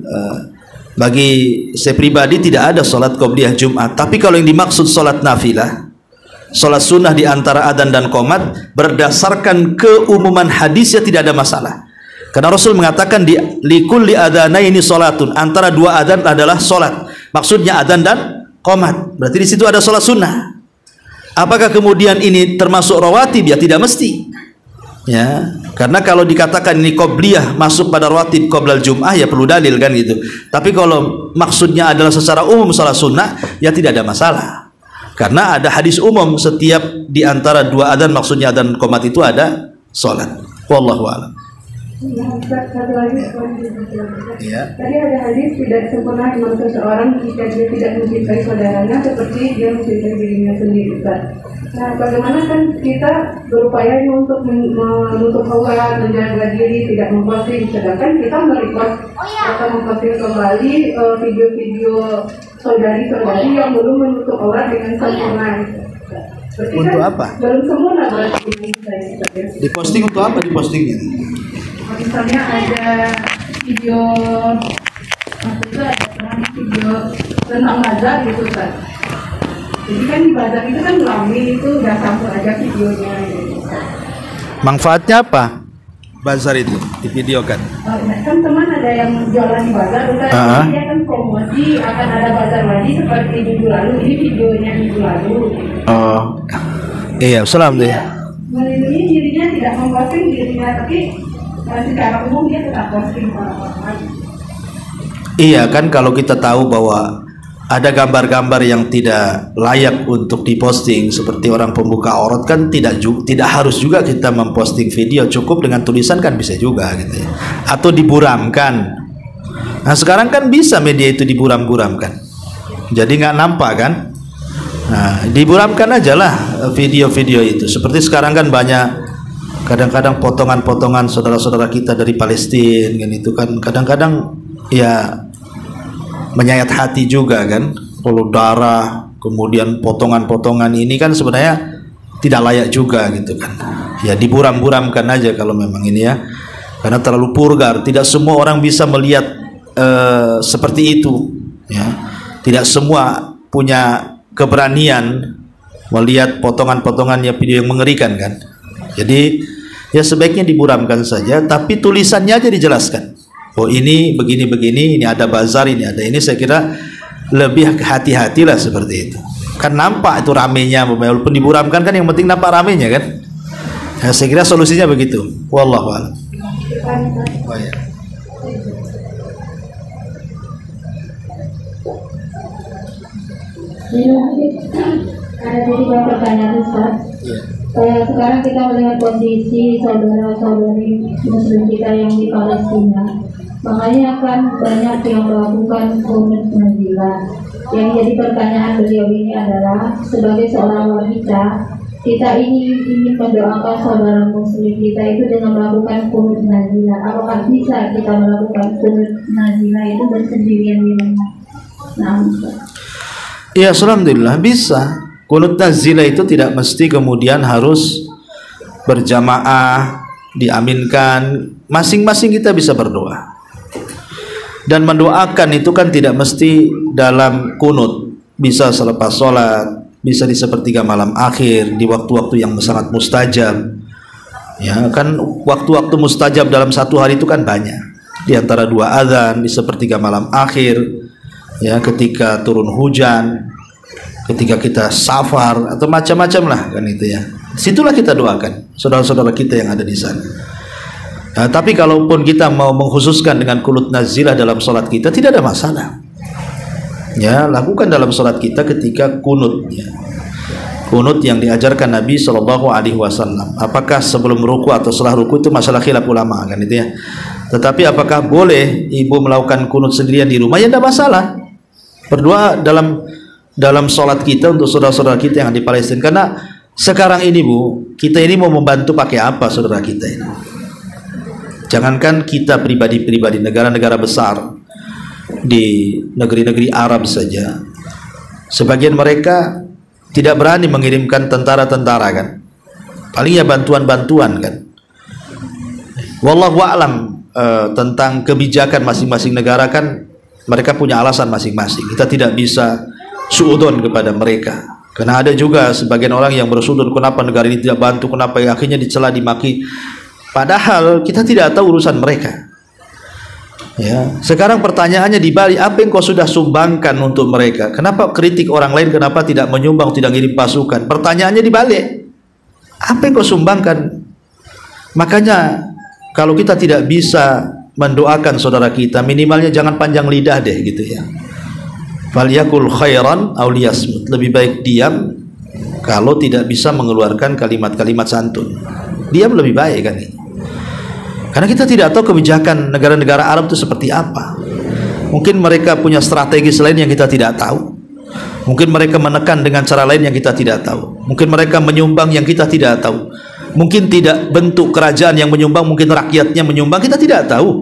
Bagi saya pribadi tidak ada sholat qobliyah Jumat. Tapi kalau yang dimaksud sholat nafilah, sholat sunnah di antara adzan dan qomat, berdasarkan keumuman hadisnya tidak ada masalah. Karena Rasul mengatakan di likulli adzanaini sholatun, antara dua adzan adalah sholat. Maksudnya adzan dan qomat. Berarti di situ ada sholat sunnah. Apakah kemudian ini termasuk rawatib? Ya tidak mesti. Ya, karena kalau dikatakan ini qobliyah masuk pada rawatib qoblal jum'ah, ya perlu dalil kan gitu. Tapi kalau maksudnya adalah secara umum salat sunnah, ya tidak ada masalah. Karena ada hadis umum, setiap di antara dua adzan, maksudnya adzan qomat itu ada salat. Wallahu a'lam. Satu lagi, Ya. tadi ada hadis tidak sempurna iman seseorang jika dia tidak mencintai saudaranya seperti dia mencintai dirinya sendiri. Nah, bagaimana kan kita berupaya untuk menutup aurat, menjaga diri, tidak memposting, sedangkan kita merepost atau memposting kembali video-video saudari-saudari yang belum menutup aurat dengan sempurna. Berarti Untuk kan apa? belum sempurna berarti ini saya. Diposting untuk apa dipostingnya? Misalnya ada video, maksudnya ada video tentang bazar gitu kan. Jadi kan di bazar itu kan ramai, itu udah campur aja videonya gitu. Manfaatnya apa? Bazar itu divideokan. Kan teman ada yang jualan di bazar, udah dia kan promosi akan ada bazar lagi seperti minggu lalu, ini videonya minggu lalu. Oh, iya, salam deh. Melindungi dirinya, tidak memposting dirinya, tapi secara umum dia tetap posting orang-orang. Iya kan, kalau kita tahu bahwa ada gambar-gambar yang tidak layak untuk diposting seperti orang pembuka aurat, kan tidak harus juga kita memposting video, cukup dengan tulisan kan bisa juga gitu ya. Atau diburamkan. Nah sekarang kan bisa media itu diburam-buramkan, jadi nggak nampak kan. Nah diburamkan aja lah video-video itu. Seperti sekarang kan banyak kadang-kadang potongan-potongan saudara-saudara kita dari Palestina kan, itu kan kadang-kadang ya menyayat hati juga kan. Kalau darah, kemudian potongan-potongan ini kan sebenarnya tidak layak juga gitu kan. Ya diburam-buramkan aja kalau memang ini ya, karena terlalu vulgar. Tidak semua orang bisa melihat seperti itu ya. Tidak semua punya keberanian melihat potongan-potongannya video yang mengerikan kan. Jadi ya sebaiknya diburamkan saja, tapi tulisannya aja dijelaskan. Oh ini begini-begini, ini ada bazar, ini ada ini. Saya kira lebih hati-hatilah seperti itu. Kan nampak itu ramenya, walaupun diburamkan kan yang penting nampak ramenya kan. Nah, saya kira solusinya begitu. Wallahu a'lam. Oh, ya. Ada beberapa pertanyaan Ustaz. Sekarang kita melihat kondisi saudara-saudari Muslim kita yang di Palestina, makanya akan banyak yang melakukan qunut nazilah. Yang jadi pertanyaan beliau ini adalah, sebagai seorang wanita, kita ini ingin mendoakan saudara Muslim kita itu dengan melakukan qunut nazilah. Apakah bisa kita melakukan qunut nazilah itu bersendirian di rumah? Nah, Ya, alhamdulillah bisa. Qunut nazilah itu tidak mesti kemudian harus berjamaah, diaminkan. Masing-masing kita bisa berdoa. Dan mendoakan itu kan tidak mesti dalam qunut. Bisa selepas sholat, bisa di sepertiga malam akhir, di waktu-waktu yang sangat mustajab. Ya, kan waktu-waktu mustajab dalam satu hari itu kan banyak. Di antara dua azan, di sepertiga malam akhir, ya, ketika turun hujan, ketika kita safar, atau macam-macam lah kan itu ya. Situlah kita doakan saudara-saudara kita yang ada di sana. Nah, tapi kalaupun kita mau mengkhususkan dengan qunut nazilah dalam sholat kita, tidak ada masalah. Ya, lakukan dalam sholat kita ketika qunut. Ya. Qunut yang diajarkan Nabi SAW. Apakah sebelum ruku atau setelah ruku itu masalah khilaf ulama kan itu ya. Tetapi apakah boleh ibu melakukan qunut sendirian di rumah? Ya tidak masalah. Berdoa dalam sholat kita untuk saudara-saudara kita yang di Palestina. Karena sekarang ini Bu, kita ini mau membantu pakai apa saudara kita ini? Jangankan kita pribadi-pribadi, negara-negara besar di negeri-negeri Arab saja, sebagian mereka tidak berani mengirimkan tentara-tentara kan. Paling ya bantuan-bantuan kan. Wallahu a'lam tentang kebijakan masing-masing negara kan mereka punya alasan masing-masing. Kita tidak bisa suudon kepada mereka. Karena ada juga sebagian orang yang bersudon, kenapa negara ini tidak bantu, kenapa akhirnya dicela, dimaki. Padahal kita tidak tahu urusan mereka. Ya, sekarang pertanyaannya dibalik, apa yang kau sudah sumbangkan untuk mereka? Kenapa kritik orang lain, kenapa tidak menyumbang, tidak ngirim pasukan? Pertanyaannya dibalik, apa yang kau sumbangkan? Makanya kalau kita tidak bisa mendoakan saudara kita, minimalnya jangan panjang lidah deh gitu ya. Falyakul khairan aw liyasmut. Lebih baik diam kalau tidak bisa mengeluarkan kalimat-kalimat santun. Diam lebih baik kan ini. Karena kita tidak tahu kebijakan negara-negara Arab itu seperti apa. Mungkin mereka punya strategi lain yang kita tidak tahu. Mungkin mereka menekan dengan cara lain yang kita tidak tahu. Mungkin mereka menyumbang yang kita tidak tahu. Mungkin tidak bentuk kerajaan yang menyumbang, mungkin rakyatnya menyumbang, kita tidak tahu.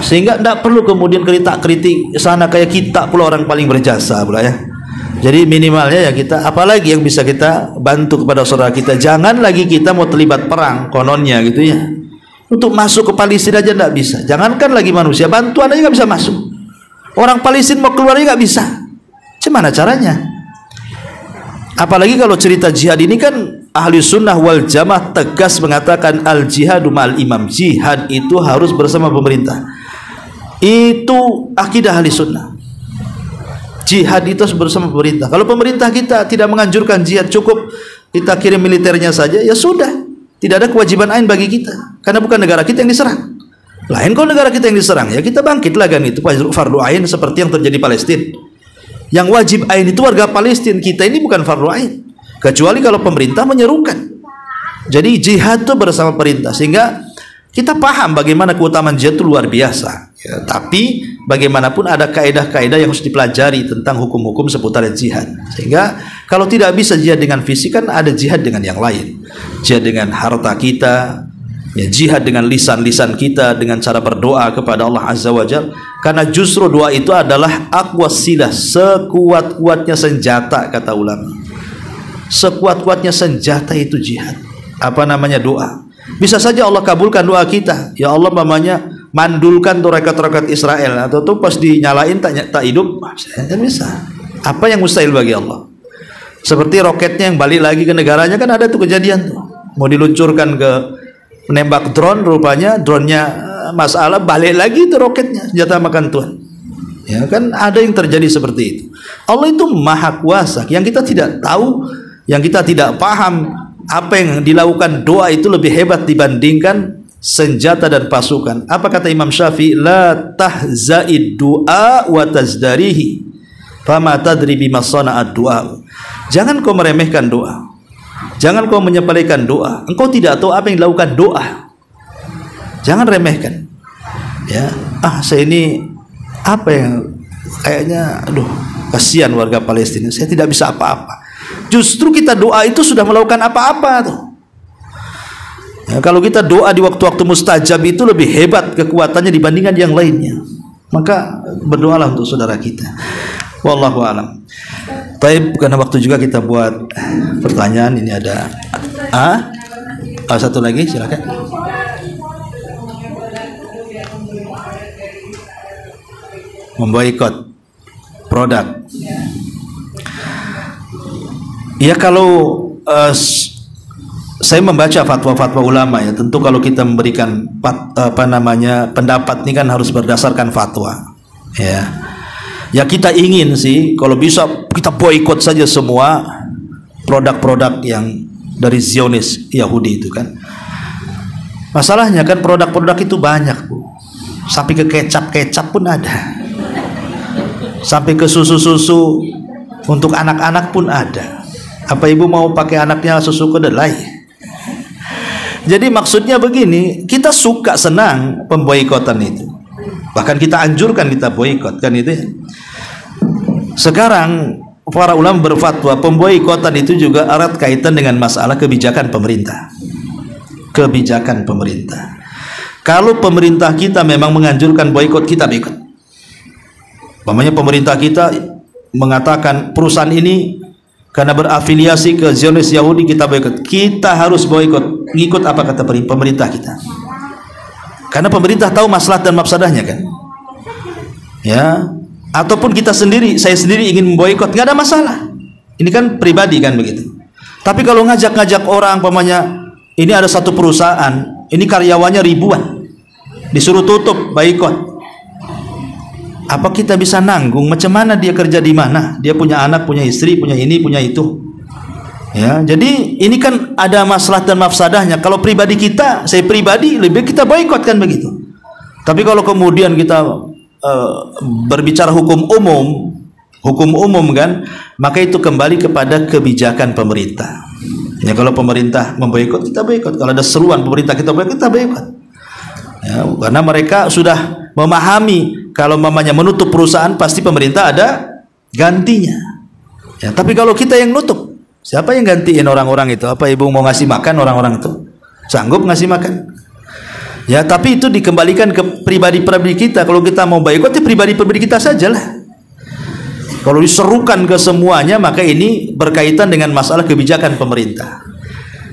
Sehingga tidak perlu kemudian kritik sana kayak kita pula orang paling berjasa pula ya. Jadi minimalnya ya kita, apalagi yang bisa kita bantu kepada saudara kita. Jangan lagi kita mau terlibat perang kononnya gitu ya. Untuk masuk ke Palestina aja tidak bisa. Jangankan lagi manusia, bantuan aja nggak bisa masuk. Orang Palestina mau keluar aja nggak bisa. Gimana caranya? Apalagi kalau cerita jihad ini kan ahli sunnah wal jamaah tegas mengatakan al jihadu ma'al imam. Jihad itu harus bersama pemerintah. Itu akidah ahli sunnah. Jihad itu harus bersama pemerintah. Kalau pemerintah kita tidak menganjurkan jihad, cukup kita kirim militernya saja, ya sudah. Tidak ada kewajiban ain bagi kita, karena bukan negara kita yang diserang. Lain kalau negara kita yang diserang, ya kita bangkitlah kan, itu fardu ain seperti yang terjadi Palestina. Yang wajib ain itu warga Palestina, kita ini bukan fardu ain, kecuali kalau pemerintah menyerukan. Jadi jihad itu bersama perintah, sehingga kita paham bagaimana keutamaan jihad itu luar biasa ya, tapi bagaimanapun ada kaedah-kaedah yang harus dipelajari tentang hukum-hukum seputar jihad. Sehingga kalau tidak bisa jihad dengan fisik, kan ada jihad dengan yang lain. Jihad dengan harta kita, ya, jihad dengan lisan-lisan kita, dengan cara berdoa kepada Allah Azza wa Jalla. Karena justru doa itu adalah aqwasilah, sekuat-kuatnya senjata, kata ulama. Sekuat-kuatnya senjata itu jihad. Apa namanya? Doa. Bisa saja Allah kabulkan doa kita. Ya Allah, mamanya mandulkan tuh roket-roket Israel, atau tuh pas dinyalain tak hidup, kan bisa. Apa yang mustahil bagi Allah? Seperti roketnya yang balik lagi ke negaranya, kan ada tuh kejadian tuh. Mau diluncurkan ke menembak drone, rupanya dronenya masalah, balik lagi tuh roketnya, senjata makan Tuhan. Ya kan ada yang terjadi seperti itu. Allah itu maha kuasa. Yang kita tidak tahu, yang kita tidak paham, apa yang dilakukan doa itu lebih hebat dibandingkan senjata dan pasukan. Apa kata Imam Syafi'i? La tahza'id du'a wa tazdarihi fama tadri bima sana'ad du'a. Jangan kau meremehkan doa, jangan kau menyepelekan doa. Engkau tidak tahu apa yang dilakukan doa. Jangan remehkan. Ya, saya ini apa yang kayaknya, aduh, kasihan warga Palestina, saya tidak bisa apa-apa. Justru kita doa itu sudah melakukan apa-apa tuh. Ya, kalau kita doa di waktu-waktu mustajab itu lebih hebat kekuatannya dibandingkan yang lainnya. Maka berdoalah untuk saudara kita. Wallahu a'lam. Baik, karena waktu juga kita buat pertanyaan. Ini ada satu lagi, silakan. Memboikot produk. Ya, kalau saya membaca fatwa-fatwa ulama, ya tentu kalau kita memberikan pendapat ini kan harus berdasarkan fatwa. Ya kita ingin sih kalau bisa kita boikot saja semua produk-produk yang dari Zionis Yahudi itu kan. Masalahnya kan produk-produk itu banyak, Bu. Sampai ke kecap-kecap pun ada. Sampai ke susu-susu untuk anak-anak pun ada. Apa ibu mau pakai anaknya susu kedelai? Jadi maksudnya begini, kita suka senang pemboikotan itu. Bahkan kita anjurkan kita boikot kan itu ya. Sekarang para ulama berfatwa pemboikotan itu juga erat kaitan dengan masalah kebijakan pemerintah. Kebijakan pemerintah. Kalau pemerintah kita memang menganjurkan boikot, kita boikot. Umpamanya pemerintah kita mengatakan perusahaan ini karena berafiliasi ke Zionis Yahudi, kita boikot. Kita harus boikot. Ngikut apa kata pemerintah kita. Karena pemerintah tahu maslahat dan mafsadahnya kan. ya, ataupun kita sendiri, saya sendiri ingin memboikot, nggak ada masalah. Ini kan pribadi kan begitu. Tapi kalau ngajak-ngajak orang, umpamanya ini ada satu perusahaan, ini karyawannya ribuan, disuruh tutup, boikot. Apa kita bisa nanggung? Macam mana dia kerja di mana? Dia punya anak, punya istri, punya ini, punya itu. Ya, jadi ini kan ada masalah dan mafsadahnya. Kalau pribadi kita, saya pribadi lebih kita boikot kan begitu. Tapi kalau kemudian kita berbicara hukum umum kan, maka itu kembali kepada kebijakan pemerintah. Ya, kalau pemerintah memboikot, kita boikot. Kalau ada seruan pemerintah kita boikot, kita boikot. Ya, karena mereka sudah memahami kalau mamanya menutup perusahaan pasti pemerintah ada gantinya. Ya, tapi kalau kita yang nutup, siapa yang gantiin orang-orang itu? Apa ibu mau ngasih makan orang-orang itu? Sanggup ngasih makan? Ya, tapi itu dikembalikan ke pribadi-pribadi kita. Kalau kita mau boikot, ya pribadi-pribadi kita sajalah. Kalau diserukan ke semuanya, maka ini berkaitan dengan masalah kebijakan pemerintah.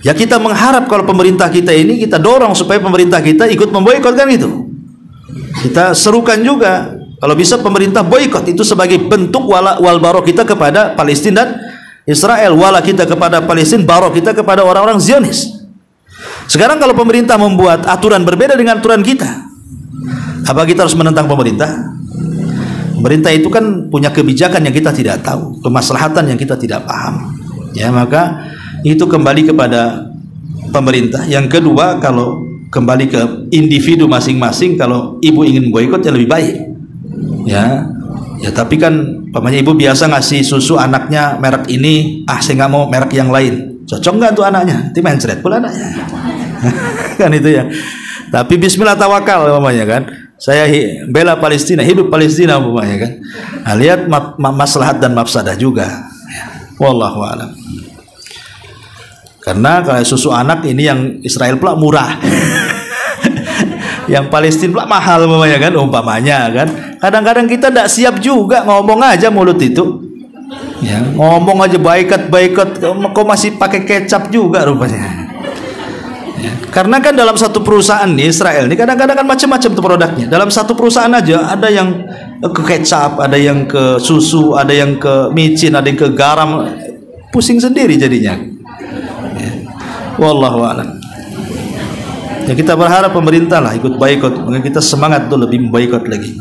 Ya, kita mengharap kalau pemerintah kita ini, kita dorong supaya pemerintah kita ikut memboikot kan itu. Kita serukan juga, kalau bisa pemerintah boikot, itu sebagai bentuk wal baro kita kepada Palestina dan Israel, wala kita kepada Palestina, baro kita kepada orang-orang Zionis. Sekarang kalau pemerintah membuat aturan berbeda dengan aturan kita, apa kita harus menentang pemerintah? Pemerintah itu kan punya kebijakan yang kita tidak tahu, kemaslahatan yang kita tidak paham. Ya, maka itu kembali kepada pemerintah. Yang kedua, kalau kembali ke individu masing-masing, kalau ibu ingin boikot ya lebih baik. Ya, tapi kan pamannya ibu biasa ngasih susu anaknya merek ini, saya nggak mau merek yang lain. Cocok nggak tuh anaknya? Nanti mencret pula anaknya. Kan itu ya. Tapi bismillah tawakal pamannya kan. Saya bela Palestina, hidup Palestina umpamanya kan. Nah, lihat maslahat dan mafsadah juga. Wallahu a'lam. Karena kalau susu anak ini yang Israel pula murah. Yang Palestina pula mahal umpamanya kan. Kadang-kadang kita tidak siap juga, ngomong aja mulut itu. Ya, ngomong aja boikot, kok masih pakai kecap juga rupanya. Ya, karena kan dalam satu perusahaan nih Israel ini kadang-kadang kan macam-macam tuh produknya. Dalam satu perusahaan aja ada yang ke kecap, ada yang ke susu, ada yang ke micin, ada yang ke garam. Pusing sendiri jadinya. Ya. Wallahu a'lam. Ya, kita berharap pemerintah lah ikut boikot, maka kita semangat tuh lebih boikot lagi.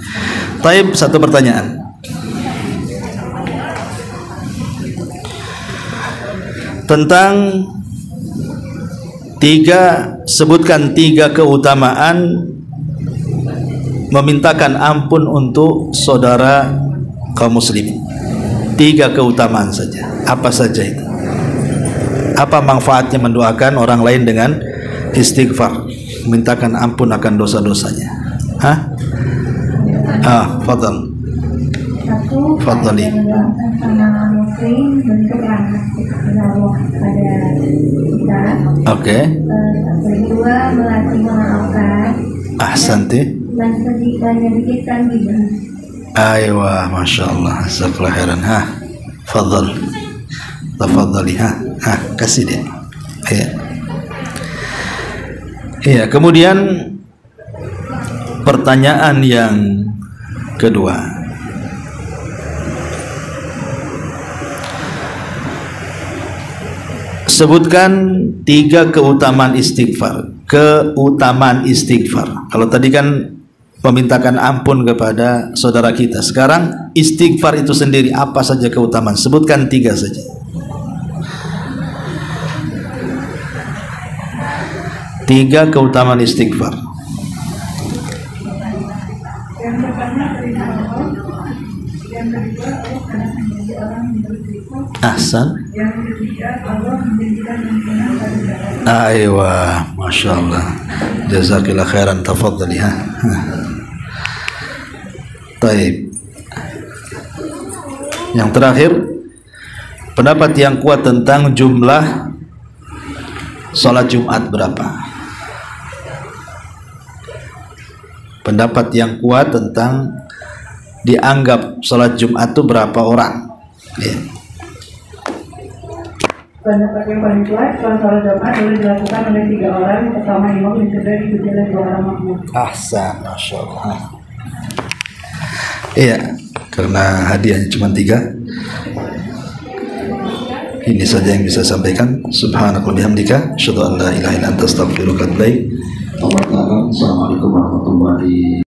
Taib, satu pertanyaan. Tentang sebutkan tiga keutamaan memintakan ampun untuk saudara kaum muslimin. 3 keutamaan saja. Apa saja itu? Apa manfaatnya mendoakan orang lain dengan istighfar, mintakan ampun akan dosa-dosanya? Fadhal. Satu, Fadhali. mendoakan pasangan muslim bentuk rahmat Allah pada kita. Oke. Kedua, melatih memaafkan. Ahsanti. Dan sedikitkan gibah. Aywa, masya Allah, jazakallahu khairan. Fadhal. Tafadhali. Kasih dia. Iya, kemudian pertanyaan yang kedua. Sebutkan 3 keutamaan istighfar. Keutamaan istighfar. Kalau tadi kan memintakan ampun kepada saudara kita, sekarang istighfar itu sendiri apa saja keutamaan? Sebutkan 3 saja. 3 keutamaan istighfar. Yang pertama terima Allah, yang kedua Allah akan menjadi orang yang beristighfar, Ahsan. yang ketiga Allah menjadikan ampunan bagi kita. Aywa, masya Allah, jazakillah khairan, tafadhali. Taib. Yang terakhir, pendapat yang kuat tentang jumlah sholat Jumat berapa? Pendapat yang kuat tentang dianggap sholat Jumat itu berapa orang? Ya. Pendapat yang paling kuat, sholat Jumat boleh dilakukan oleh 3 orang, pertama imam, yang kedua diikuti oleh 2 orang makmum. Ahsan, masya Allah. Iya, karena hadiahnya cuma 3. Ini saja yang bisa sampaikan. Subhanakallahumma bihamdika, asyhadu an la ilaha illa anta, astaghfiruka wa atubu ilaik. Assalamualaikum warahmatullahi